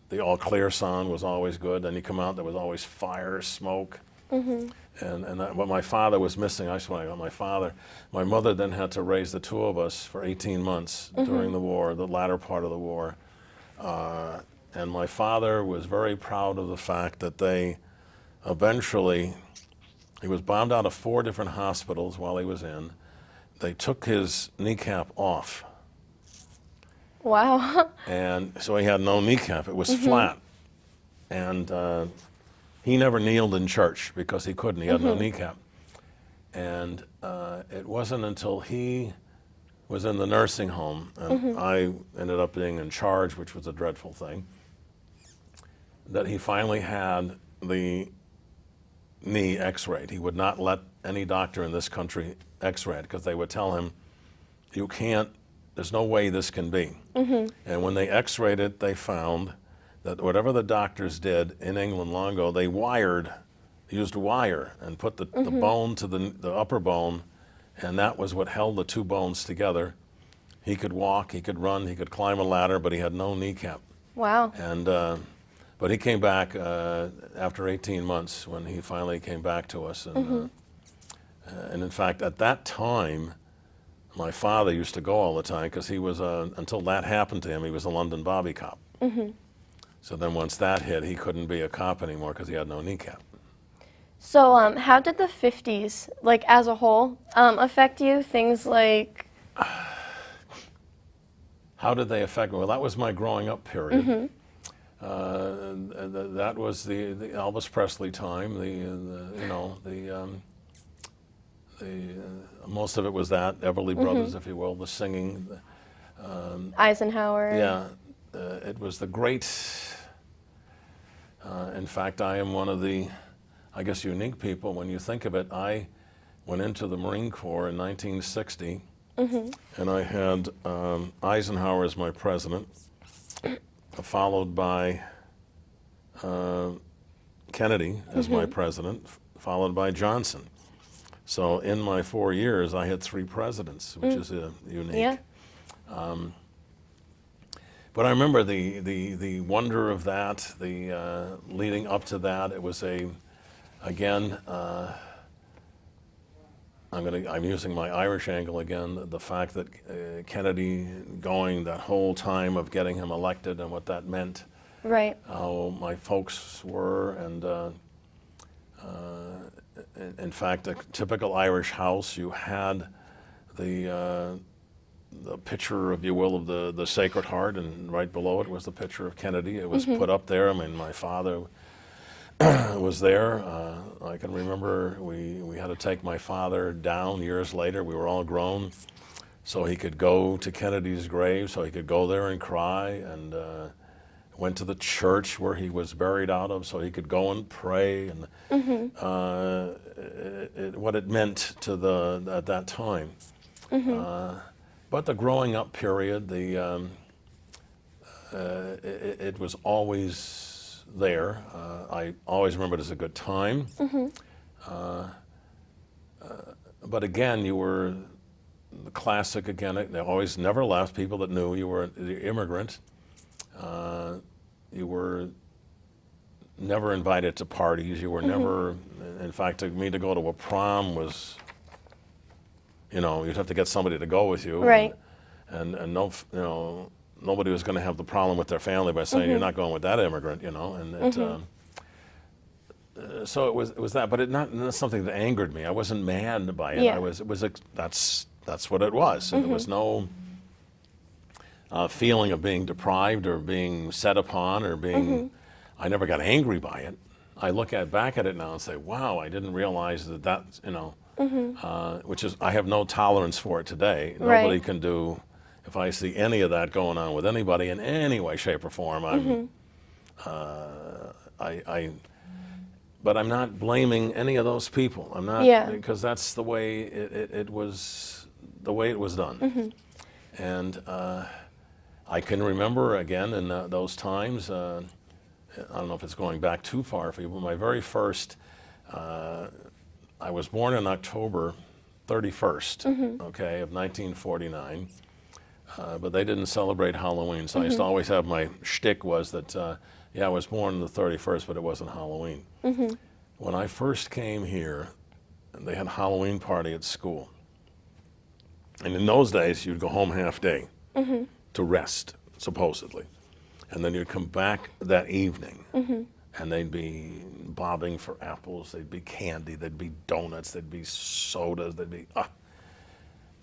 the all clear sound was always good. Then you come out, there was always fire, smoke. What my father was missing, I just want to go, my father. My mother then had to raise the 2 of us for 18 months during the war, the latter part of the war. And my father was very proud of the fact that they eventually, he was bombed out of 4 different hospitals while he was in. They took his kneecap off. Wow. And so he had no kneecap. It was flat. And he never kneeled in church because he couldn't. He had no kneecap. And it wasn't until he was in the nursing home, and I ended up being in charge, which was a dreadful thing, that he finally had the knee x-rayed. He would not let any doctor in this country x-ray it because they would tell him, you can't, there's no way this can be. And when they x-rayed it, they found that whatever the doctors did in England long ago, they used wire and put the bone to the upper bone, and that was what held the 2 bones together. He could walk, he could run, he could climb a ladder, but he had no kneecap. Wow. And but he came back after 18 months when he finally came back to us. And in fact, at that time, my father used to go all the time because he was, until that happened to him, he was a London Bobby cop. So then once that hit, he couldn't be a cop anymore because he had no kneecap. So how did the 50s, like as a whole, affect you? Things like... How did they affect me? Well, that was my growing up period. That was the Elvis Presley time. Most of it was that Everly Brothers, if you will, the singing. Eisenhower. Yeah, it was the great. In fact, I am one of the, I guess, unique people. When you think of it, I went into the Marine Corps in 1960, and I had Eisenhower as my president, followed by Kennedy as my president, followed by Johnson. So in my 4 years, I had 3 presidents, which is unique. Yeah. But I remember the wonder of that, the leading up to that. It was again, I'm using my Irish angle again. The fact that Kennedy going that whole time of getting him elected and what that meant. Right. How my folks were, and in fact, a typical Irish house, you had the picture, if you will, of the Sacred Heart, and right below it was the picture of Kennedy. It was put up there. I mean, my father was there. I can remember we had to take my father down years later. We were all grown, so he could go to Kennedy's grave, so he could go there and cry, and went to the church where he was buried out of, so he could go and pray, and what it meant to at that time. But the growing up period, it was always there. I always remember it as a good time. But again, you were the classic again. They always never left. People that knew you were the immigrant. You were never invited to parties. You were never, in fact, to me to go to a prom was, you'd have to get somebody to go with you. Right. And no, nobody was going to have the problem with their family by saying you're not going with that immigrant, And it, so it was that, but not something that angered me. I wasn't mad by it. Yeah. That's what it was. And there was no feeling of being deprived or being set upon or being. I never got angry by it. I look back at it now and say, wow, I didn't realize that which is, I have no tolerance for it today. Right. Nobody can do, if I see any of that going on with anybody in any way, shape, or form, but I'm not blaming any of those people. I'm not, because that's the way it was done. And I can remember again in those times, I don't know if it's going back too far for you, but my very first, I was born on October 31st, okay, of 1949, but they didn't celebrate Halloween, so I used to always have my shtick was that, I was born on the 31st, but it wasn't Halloween. When I first came here, they had a Halloween party at school. And in those days, you'd go home half day to rest, supposedly. And then you'd come back that evening, and they'd be bobbing for apples, there'd be candy, there'd be donuts, there'd be sodas, there'd be,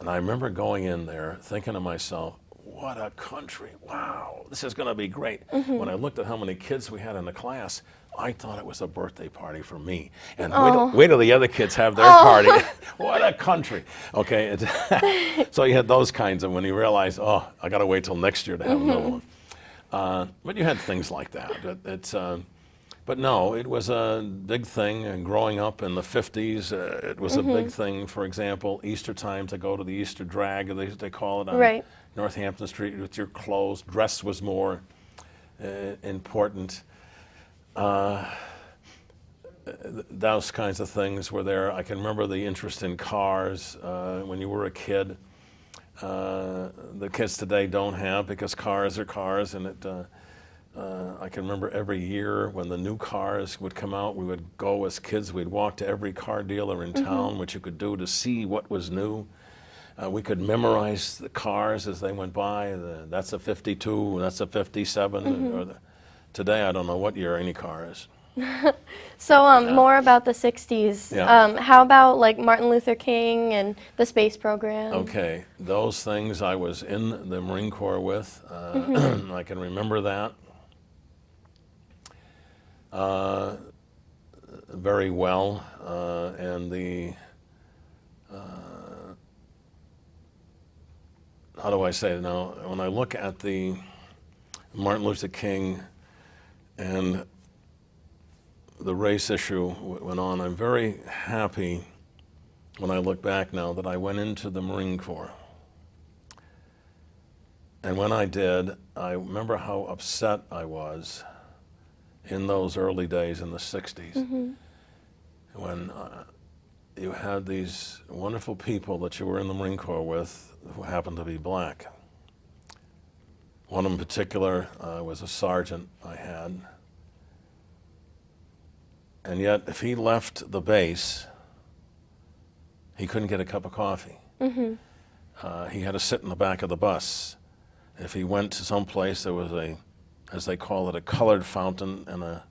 And I remember going in there thinking to myself, what a country, wow, this is going to be great. When I looked at how many kids we had in the class, I thought it was a birthday party for me. And wait till the other kids have their party. What a country. Okay, so you had those kinds of, when you realize, I got to wait till next year to have another one. But you had things like that. But no, it was a big thing. And growing up in the 50s, it was a big thing. For example, Easter time to go to the Easter drag, they call it on Northampton Street with your clothes. Dress was more important. Those kinds of things were there. I can remember the interest in cars when you were a kid. The kids today don't have, because cars are cars, and I can remember every year when the new cars would come out, we would go as kids, we'd walk to every car dealer in town, which you could do to see what was new. We could memorize the cars as they went by. That's a 52, that's a 57. Today, I don't know what year any car is. So more about the 60s. Yeah. How about like Martin Luther King and the space program? Okay, those things I was in the Marine Corps with. I can remember that very well. And the, how do I say it now? When I look at the Martin Luther King and the race issue went on, I'm very happy when I look back now that I went into the Marine Corps. And when I did, I remember how upset I was in those early days in the 60s when you had these wonderful people that you were in the Marine Corps with who happened to be black. One in particular was a sergeant I had. And yet, if he left the base, he couldn't get a cup of coffee. He had to sit in the back of the bus. If he went to some place, there was a, as they call it, a colored fountain and a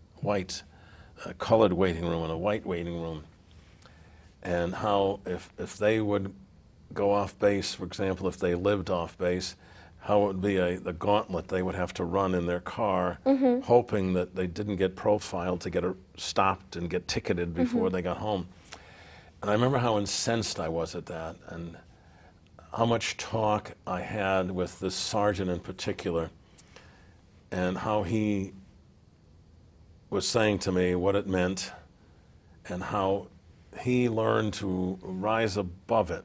colored waiting room and a white waiting room. And how, if they would go off base, for example, if they lived off base, how it would be the gauntlet they would have to run in their car, hoping that they didn't get profiled to get stopped and get ticketed before they got home. And I remember how incensed I was at that, and how much talk I had with this sergeant in particular, and how he was saying to me what it meant, and how he learned to rise above it.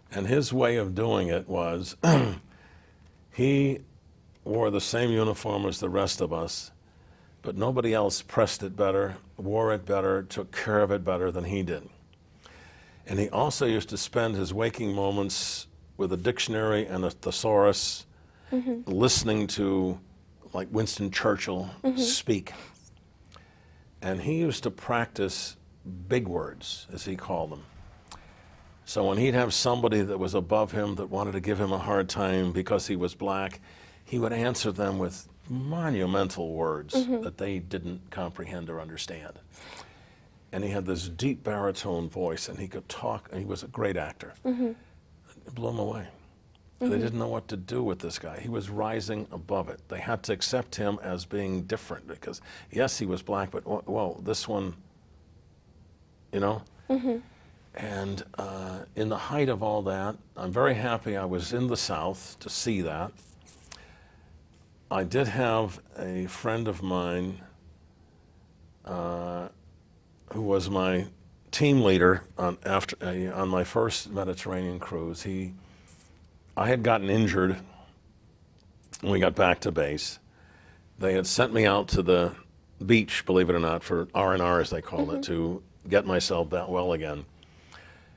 And his way of doing it was, He wore the same uniform as the rest of us, but nobody else pressed it better, wore it better, took care of it better than he did. And he also used to spend his waking moments with a dictionary and a thesaurus, listening to, like, Winston Churchill speak. And he used to practice big words, as he called them. So when he'd have somebody that was above him that wanted to give him a hard time because he was black, he would answer them with monumental words that they didn't comprehend or understand. And he had this deep baritone voice, and he could talk, and he was a great actor. It blew them away. They didn't know what to do with this guy. He was rising above it. They had to accept him as being different because, yes, he was black, but, well, this one, you know? And in the height of all that, I'm very happy I was in the South to see that. I did have a friend of mine who was my team leader on my first Mediterranean cruise. I had gotten injured when we got back to base. They had sent me out to the beach, believe it or not, for R&R, as they called it, to get myself that well again.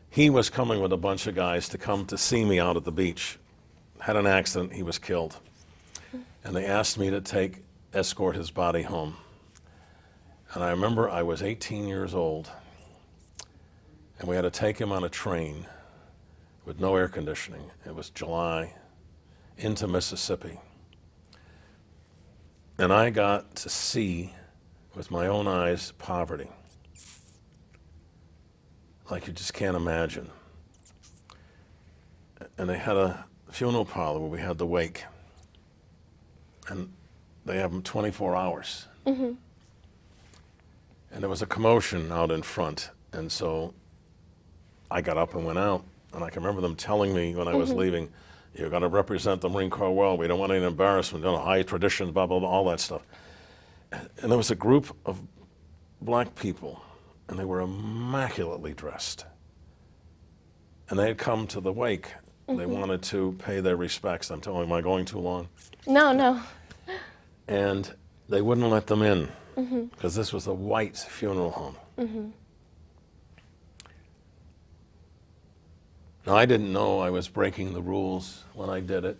He was coming with a bunch of guys to come to see me out at the beach. Had an accident, he was killed. And they asked me to escort his body home. And I remember I was 18 years old, and we had to take him on a train with no air conditioning. It was July, into Mississippi. And I got to see with my own eyes poverty like you just can't imagine. And they had a funeral parlor where we had the wake. And they have them 24 hours. And there was a commotion out in front. And so I got up and went out. And I can remember them telling me when I was leaving, you've got to represent the Marine Corps well. We don't want any embarrassment, high traditions, blah, blah, blah, all that stuff. And there was a group of black people, and they were immaculately dressed. And they had come to the wake. They wanted to pay their respects. I'm telling you, am I going too long? No. And they wouldn't let them in because this was a white funeral home. Now, I didn't know I was breaking the rules when I did it.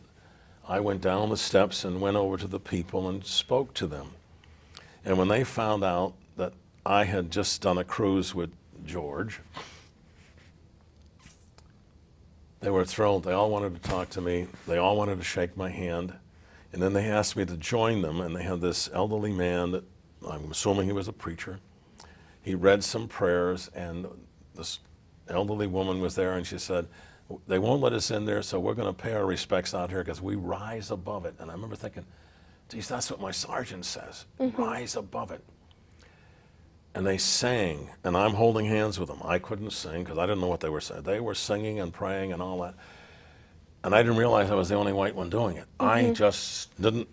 I went down the steps and went over to the people and spoke to them. And when they found out that I had just done a cruise with George, they were thrilled. They all wanted to talk to me. They all wanted to shake my hand. And then they asked me to join them, and they had this elderly man that I'm assuming he was a preacher. He read some prayers, and this elderly woman was there, and she said, they won't let us in there, so we're going to pay our respects out here because we rise above it. And I remember thinking, geez, that's what my sergeant says, rise above it. And they sang, and I'm holding hands with them. I couldn't sing because I didn't know what they were saying. They were singing and praying and all that. And I didn't realize I was the only white one doing it. I just didn't.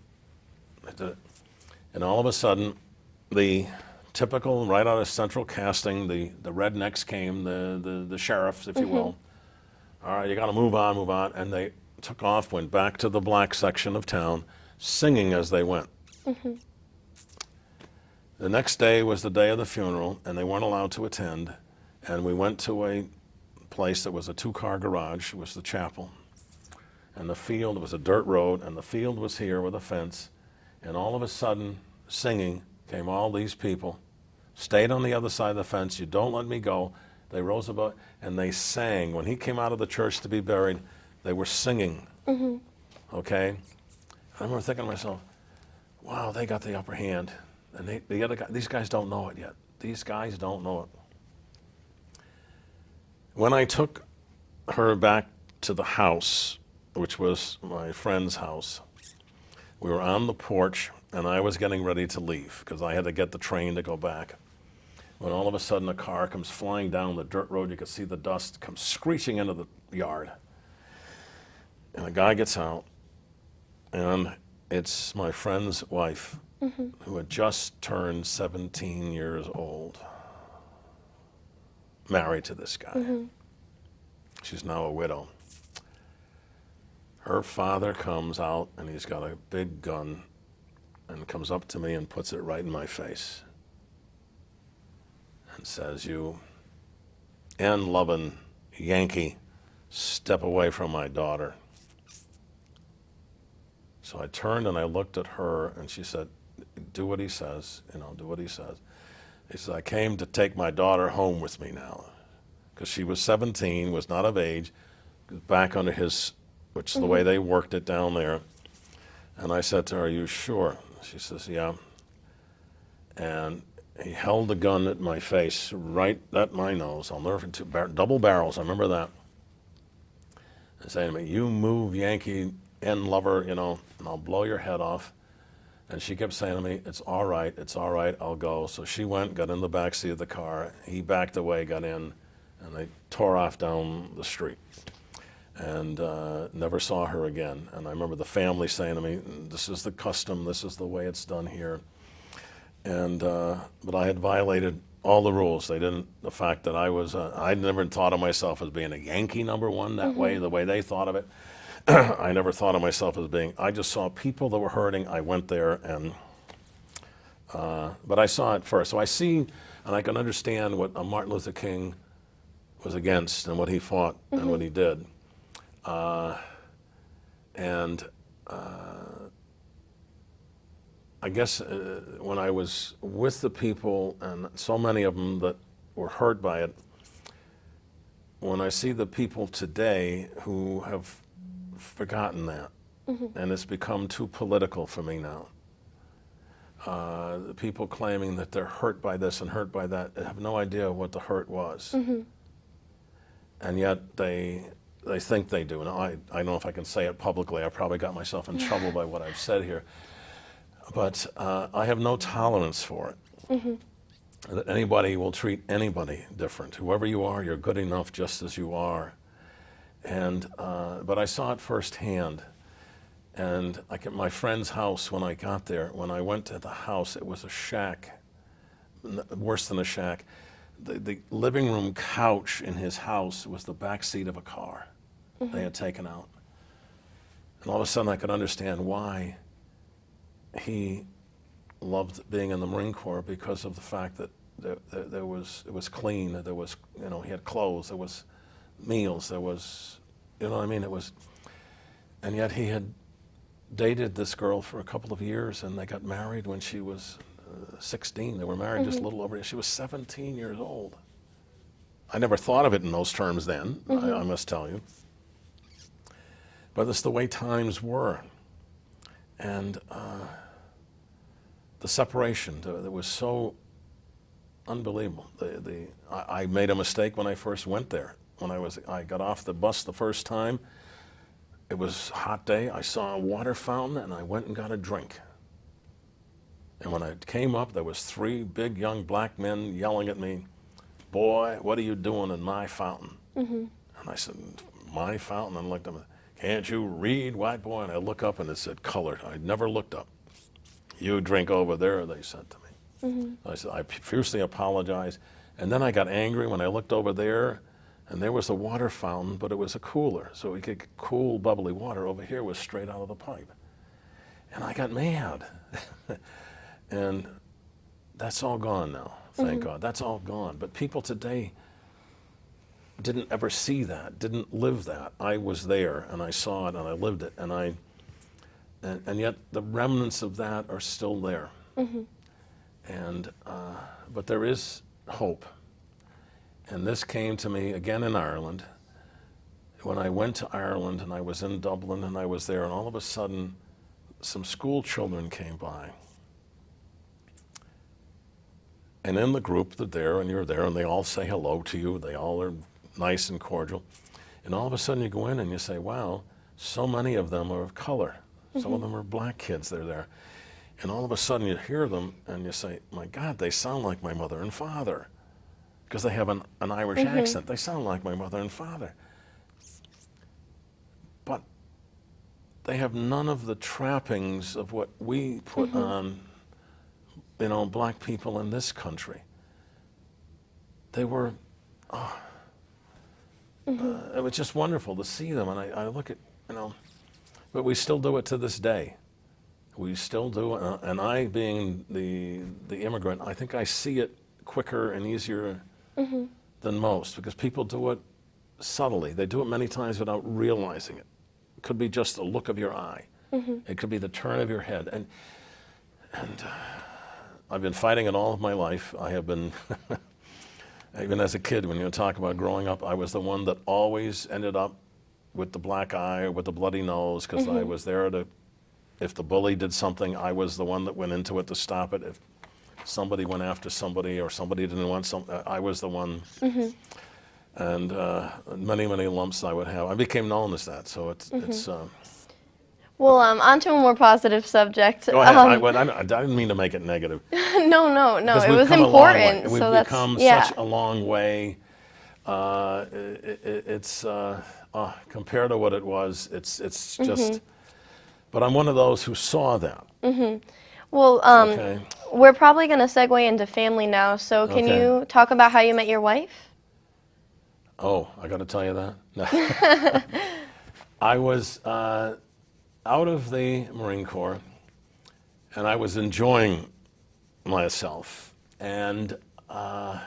I did it. And all of a sudden, the typical, right out of central casting, the rednecks came, the sheriffs, if you will. All right, you got to move on. And they took off, went back to the black section of town, singing as they went. The next day was the day of the funeral, and they weren't allowed to attend. And we went to a place that was a 2-car garage. It was the chapel. And the field was a dirt road, and the field was here with a fence. And all of a sudden, singing, came all these people, stayed on the other side of the fence. You don't let me go. They rose above, and they sang. When he came out of the church to be buried, they were singing. Okay? I remember thinking to myself, wow, they got the upper hand. And the other guy, these guys don't know it yet. These guys don't know it. When I took her back to the house, which was my friend's house, we were on the porch, and I was getting ready to leave because I had to get the train to go back. When all of a sudden a car comes flying down the dirt road, you could see the dust come screeching into the yard. And a guy gets out, and it's my friend's wife, who had just turned 17 years old, married to this guy. She's now a widow. her father comes out and he's got a big gun and comes up to me and puts it right in my face and says, "You N-loving Yankee, step away from my daughter." So I turned and I looked at her and she said, "Do what he says, do what he says." He said, "I came to take my daughter home with me now." Because she was 17, was not of age, back under his, which is the way they worked it down there. And I said to her, "Are you sure?" She says, "Yeah." And he held the gun at my face, right at my nose. I'll never forget, double barrels, I remember that. And saying to me, "You move, Yankee N-lover, and I'll blow your head off." And she kept saying to me, it's all right, I'll go." So she went, got in the back seat of the car. He backed away, got in, and they tore off down the street. And never saw her again. And I remember the family saying to me, "This is the custom, this is the way it's done here." And but I had violated all the rules. The fact that I never thought of myself as being a Yankee number one that way, the way they thought of it. I never thought of myself as being, I just saw people that were hurting. I went there and, but I saw it first. So I see, and I can understand what Martin Luther King was against and what he fought and what he did. I guess when I was with the people, and so many of them that were hurt by it, when I see the people today who have forgotten that, and it's become too political for me now. The people claiming that they're hurt by this and hurt by that have no idea what the hurt was. And yet they think they do. Now, I don't know if I can say it publicly. I probably got myself in trouble by what I've said here. But I have no tolerance for it. That anybody will treat anybody different. Whoever you are, you're good enough just as you are. And but I saw it firsthand. And like at my friend's house when I got there, when I went to the house, it was a shack, worse than a shack. The living room couch in his house was the back seat of a car they had taken out. And all of a sudden I could understand why he loved being in the Marine Corps, because of the fact that it was clean, there was, he had clothes, there was meals, there was, it was, and yet he had dated this girl for a couple of years and they got married when she was 16. They were married just a little over, she was 17 years old. I never thought of it in those terms then, I must tell you. But it's the way times were. And the separation, that was so unbelievable. I made a mistake when I first went there. When I got off the bus the first time, it was a hot day. I saw a water fountain and I went and got a drink. And when I came up, there was 3 big young black men yelling at me, "Boy, what are you doing in my fountain?" And I said, "My fountain?" And I looked at them, "Can't you read, white boy?" And I look up and it said colored. I'd never looked up. "You drink over there," they said to me. I said, I fiercely apologized. And then I got angry when I looked over there, and there was a water fountain, but it was a cooler, so we could get cool, bubbly water. Over here was straight out of the pipe. And I got mad. And that's all gone now, thank God. That's all gone. But people today didn't ever see that, didn't live that. I was there, and I saw it, and I lived it, and yet the remnants of that are still there. And but there is hope. And this came to me again in Ireland. When I went to Ireland and I was in Dublin and I was there, and all of a sudden some school children came by. And in the group, they're there and you're there and they all say hello to you. They all are nice and cordial. And all of a sudden you go in and you say, wow, so many of them are of color. Some of them are black kids, they're there. And all of a sudden you hear them and you say, my God, they sound like my mother and father. Because they have an Irish accent. They sound like my mother and father. But they have none of the trappings of what we put on, black people in this country. They were, it was just wonderful to see them. And I look at, but we still do it to this day. We still do it, and I, being the immigrant, I think I see it quicker and easier than most, because people do it subtly. They do it many times without realizing it. It could be just a look of your eye. It could be the turn of your head. And I've been fighting it all of my life. I have been, even as a kid, when you talk about growing up, I was the one that always ended up with the black eye or with the bloody nose, because I was there to, if the bully did something, I was the one that went into it to stop it. If somebody went after somebody or somebody didn't want something, I was the one. And many, many lumps I would have. I became known as that, so it's Well, on to a more positive subject. go ahead. I didn't mean to make it negative. No. Because It we've was come a long way. important. We've So that's become yeah. such a long way. Compared to what it was, it's just. But I'm one of those who saw that. Well, Okay. we're probably going to segue into family now. So can Okay. you talk about how you met your wife? Oh, I got to tell you that? No. I was out of the Marine Corps, and I was enjoying myself. And I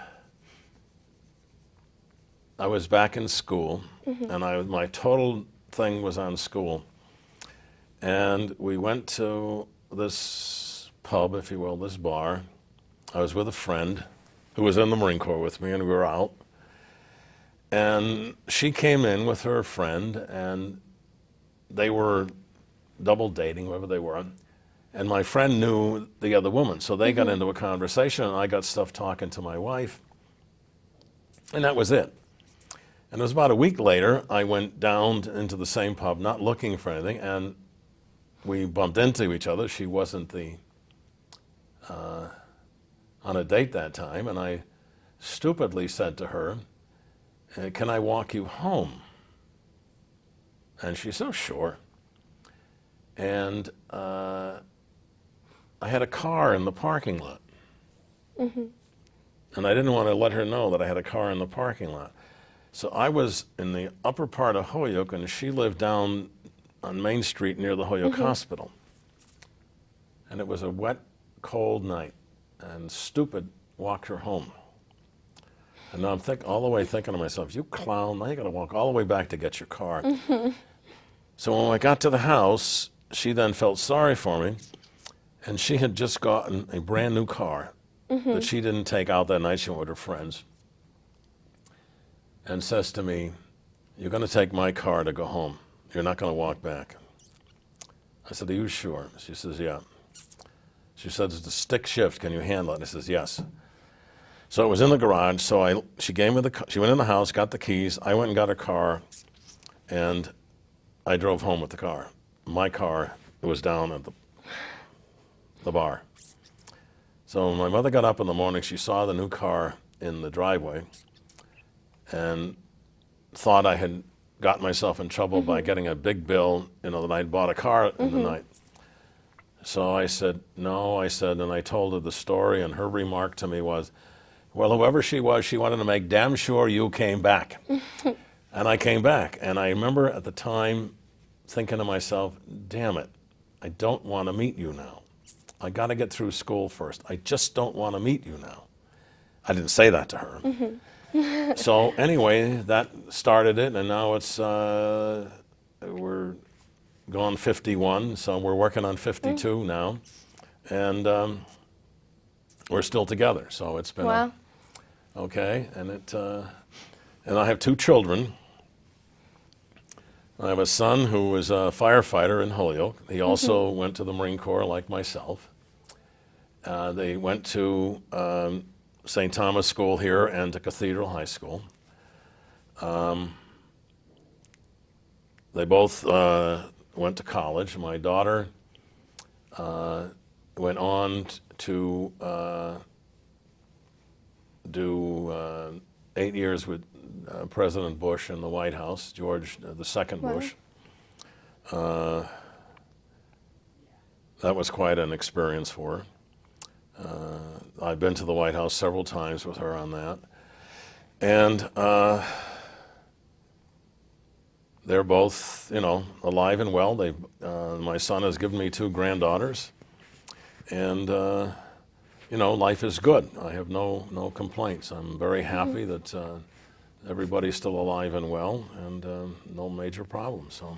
was back in school, and my total thing was on school. And we went to this pub, if you will, this bar. I was with a friend who was in the Marine Corps with me, and we were out. And she came in with her friend, and they were double dating, whoever they were. And my friend knew the other woman, so they got into a conversation, and I got stuff talking to my wife. And that was it. And it was about a week later, I went down into the same pub, not looking for anything, and we bumped into each other. She wasn't on a date that time, and I stupidly said to her, "Can I walk you home?" And she said, "Oh, sure." And I had a car in the parking lot. And I didn't want to let her know that I had a car in the parking lot. So I was in the upper part of Holyoke, and she lived down on Main Street near the Holyoke Hospital. And it was a wet, cold night, and stupid walked her home. And now I'm all the way thinking to myself, you clown, now you got to walk all the way back to get your car. So when I got to the house, she then felt sorry for me, and she had just gotten a brand new car that she didn't take out that night. She went with her friends, and says to me, "You're going to take my car to go home. You're not going to walk back." I said, "Are you sure?" She says, "Yeah." She said, "It's a stick shift. Can you handle it?" I says, "Yes." So it was in the garage. So she gave me she went in the house, got the keys. I went and got her car, and I drove home with the car. My car was down at the bar. So when my mother got up in the morning, she saw the new car in the driveway, and thought I had gotten myself in trouble by getting a big bill, that I'd bought a car in the night. So I said, "No," I said, and I told her the story, and her remark to me was, "Well, whoever she was, she wanted to make damn sure you came back." And I came back, and I remember at the time thinking to myself, damn it, I don't want to meet you now. I got to get through school first. I just don't want to meet you now. I didn't say that to her. So anyway, that started it, and now it's, we're gone 51, so we're working on 52 now, and we're still together, so it's been Wow. okay, and and I have 2 children. I have a son who was a firefighter in Holyoke. He also went to the Marine Corps like myself. They went to St. Thomas School here and to Cathedral High School. They both went to college. My daughter went on to do 8 years with President Bush in the White House, George the Second Wow. Bush. That was quite an experience for her. I've been to the White House several times with her on that. And they're both, alive and well. My son has given me two granddaughters, and life is good. I have no complaints. I'm very happy that everybody's still alive and well, and no major problems. So.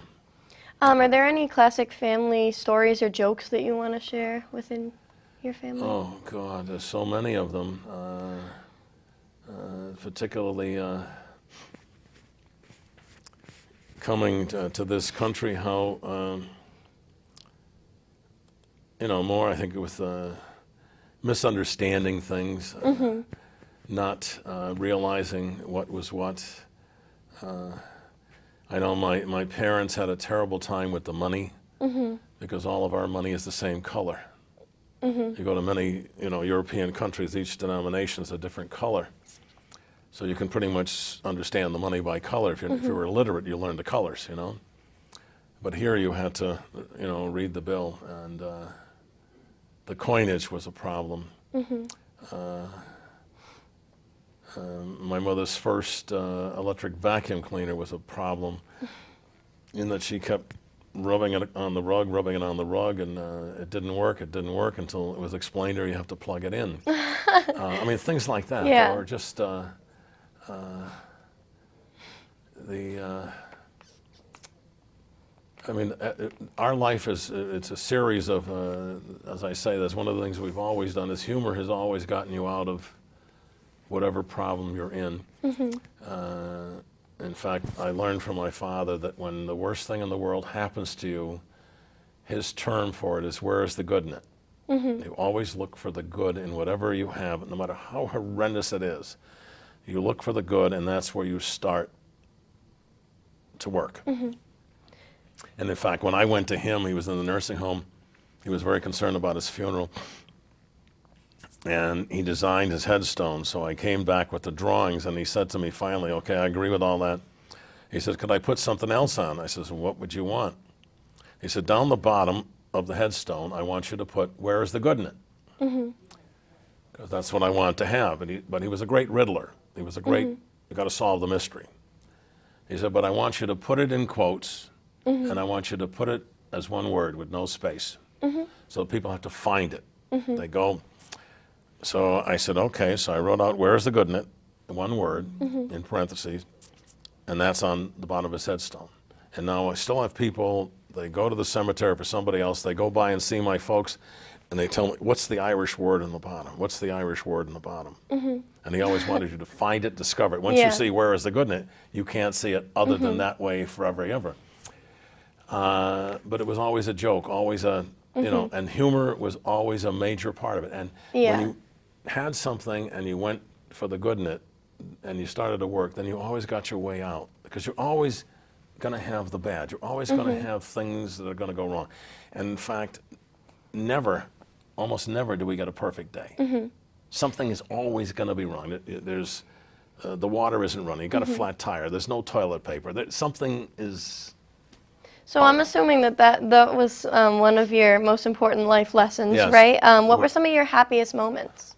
Are there any classic family stories or jokes that you want to share within your family? Oh God, there's so many of them. Particularly coming to this country, how more I think with misunderstanding things, not realizing what was what. I know my parents had a terrible time with the money because all of our money is the same color. You go to many European countries, each denomination is a different color. So you can pretty much understand the money by color. If you were illiterate, you learned the colors, But here you had to, read the bill, and the coinage was a problem. My mother's first electric vacuum cleaner was a problem in that she kept rubbing it on the rug, and it didn't work until it was explained to her you have to plug it in. I mean, things like that. Yeah. Or just our life it's a series of, as I say, that's one of the things we've always done is humor has always gotten you out of whatever problem you're in. In fact, I learned from my father that when the worst thing in the world happens to you, his term for it is, where is the good in it? You always look for the good in whatever you have, no matter how horrendous it is. You look for the good, and that's where you start to work. And in fact, when I went to him, he was in the nursing home. He was very concerned about his funeral. And he designed his headstone, so I came back with the drawings, and he said to me finally, okay, I agree with all that. He said, could I put something else on? I said, what would you want? He said, down the bottom of the headstone, I want you to put, where is the good in it? Because that's what I want to have. But he was a great riddler. He was a great, you got to solve the mystery. He said, but I want you to put it in quotes, and I want you to put it as one word with no space. So people have to find it. They go. So I said, okay. So I wrote out, where's the good in it? One word in parentheses, and that's on the bottom of his headstone. And now I still have people, they go to the cemetery for somebody else, they go by and see my folks, and they tell me, what's the Irish word in the bottom? What's the Irish word in the bottom? And he always wanted you to find it, discover it. Once you see where is the good in it, you can't see it other than that way forever, ever. But it was always a joke, always a, and humor was always a major part of it. And when you had something and you went for the good in it and you started to work, then you always got your way out, because you're always going to have the bad. You're always going to have things that are going to go wrong. And in fact, almost never do we get a perfect day. Something is always going to be wrong. There's the water isn't running. You got a flat tire. There's no toilet paper. Something is. So I'm assuming that was one of your most important life lessons, Yes. right? What were some of your happiest moments?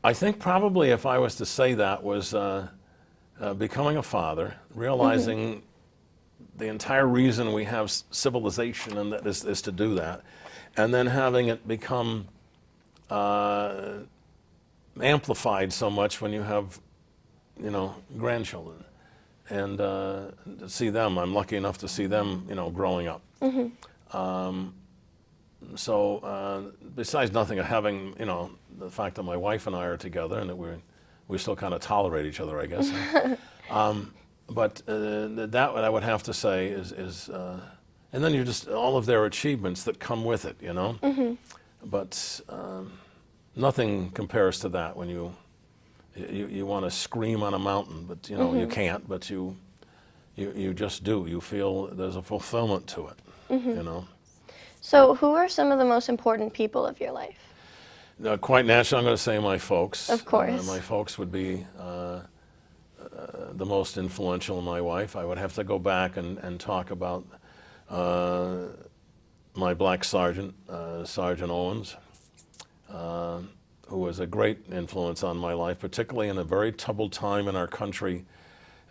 I think probably if I was to say that was becoming a father, realizing the entire reason we have civilization and that is to do that, and then having it become amplified so much when you have, grandchildren, and to see them. I'm lucky enough to see them, growing up. So besides nothing of having, the fact that my wife and I are together and that we still kind of tolerate each other, I guess. But that what I would have to say is and then just all of their achievements that come with it, But nothing compares to that when you want to scream on a mountain, but you can't. But you just do. You feel there's a fulfillment to it, So who are some of the most important people of your life? Quite naturally, I'm going to say my folks. Of course. My folks would be the most influential in my life. I would have to go back and talk about my black sergeant, Sergeant Owens, who was a great influence on my life, particularly in a very troubled time in our country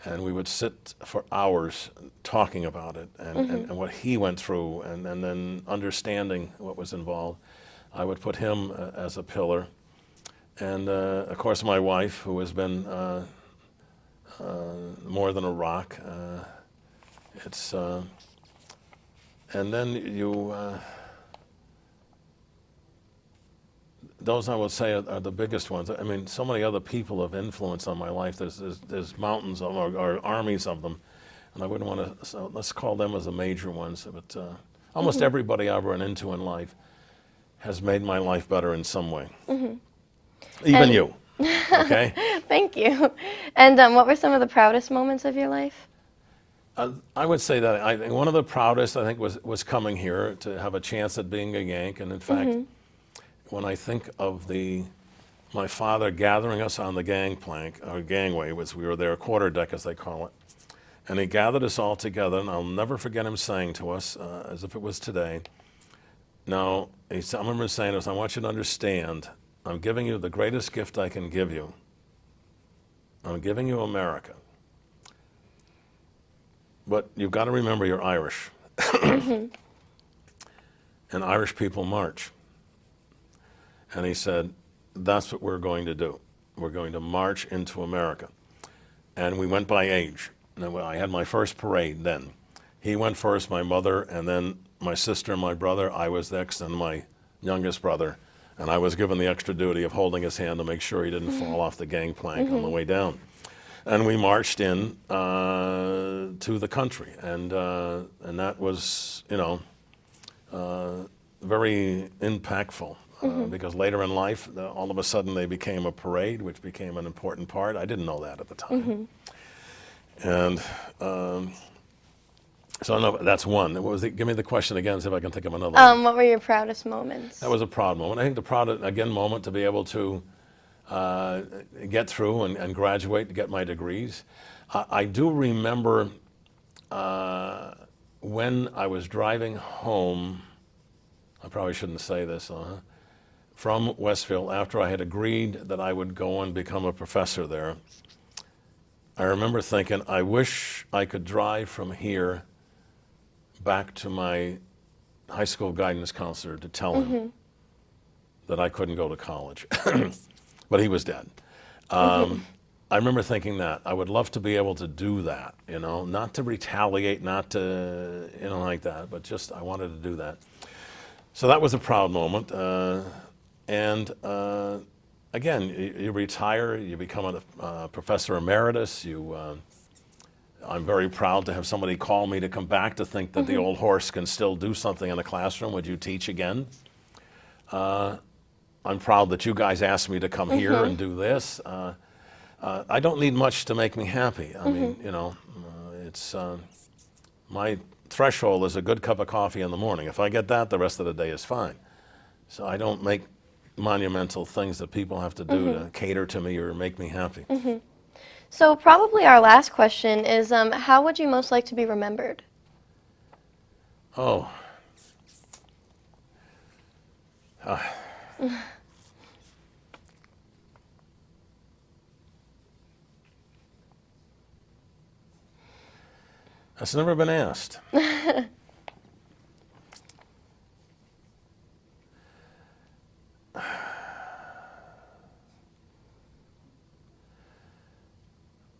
and we would sit for hours talking about it and what he went through, and then understanding what was involved. I would put him as a pillar. And of course, my wife, who has been more than a rock. And then those I would say are the biggest ones. I mean, so many other people have influence on my life. There's mountains of them, or armies of them, and I wouldn't want to. So let's call them as the major ones. But almost everybody I've run into in life has made my life better in some way. Even you. Okay. Thank you. And what were some of the proudest moments of your life? I would say that one of the proudest, I think, was coming here to have a chance at being a Yank. And in fact, when I think of my father gathering us on the gangplank, or gangway, we were there, quarterdeck as they call it, and he gathered us all together, and I'll never forget him saying to us, as if it was today, now, I remember saying to us, I want you to understand, I'm giving you the greatest gift I can give you. I'm giving you America. But you've got to remember you're Irish. And Irish people march. And he said, that's what we're going to do. We're going to march into America. And we went by age. Now, I had my first parade then. He went first, my mother, and then my sister and my brother. I was next, and my youngest brother. And I was given the extra duty of holding his hand to make sure he didn't fall off the gangplank on the way down. And we marched in to the country. And that was, very impactful. Because later in life, all of a sudden they became a parade, which became an important part. I didn't know that at the time. And so I know that's one. What was give me the question again, see if I can think of another one. What were your proudest moments? That was a proud moment. I think the proud, again, moment to be able to get through and graduate and get my degrees. I do remember when I was driving home, I probably shouldn't say this, from Westfield, after I had agreed that I would go and become a professor there. I remember thinking, I wish I could drive from here back to my high school guidance counselor to tell him that I couldn't go to college. But he was dead. I remember thinking that. I would love to be able to do that, not to retaliate, not to, like that, but just I wanted to do that. So that was a proud moment. And again, you retire, you become a professor emeritus. I'm very proud to have somebody call me to come back to think that the old horse can still do something in the classroom. Would you teach again? I'm proud that you guys asked me to come here and do this. I don't need much to make me happy. I mean, it's my threshold is a good cup of coffee in the morning. If I get that, the rest of the day is fine. So I don't make monumental things that people have to do to cater to me or make me happy. So probably our last question is, how would you most like to be remembered? Oh. That's never been asked.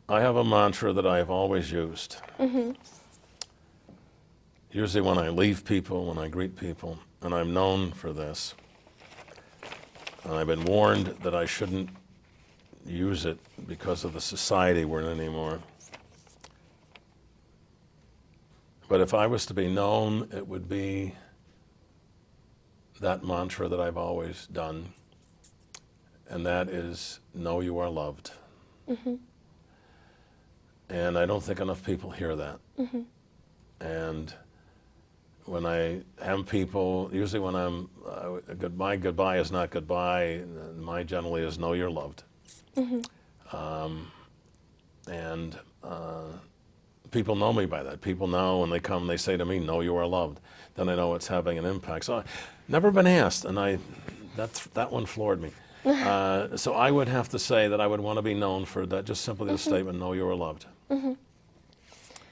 I have a mantra that I have always used. Usually when I leave people, when I greet people, and I'm known for this. And I've been warned that I shouldn't use it because of the society we're in anymore. But if I was to be known, it would be that mantra that I've always done, and that is, know you are loved. And I don't think enough people hear that. And when I have people, usually when I'm, goodbye is not goodbye, my generally is know you're loved. And people know me by that. People know when they come, they say to me, know you are loved. Then I know it's having an impact. So I've never been asked, and that one floored me. So I would have to say that I would want to be known for that, just simply the statement, know you are loved.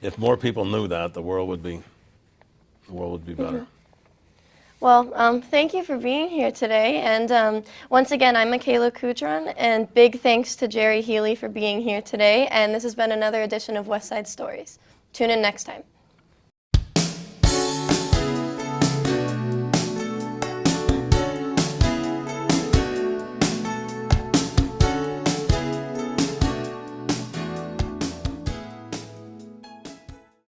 If more people knew that, the world would be better. Well, thank you for being here today. And once again, I'm Michaela Kudron, and big thanks to Jerry Healy for being here today. And this has been another edition of West Side Stories. Tune in next time.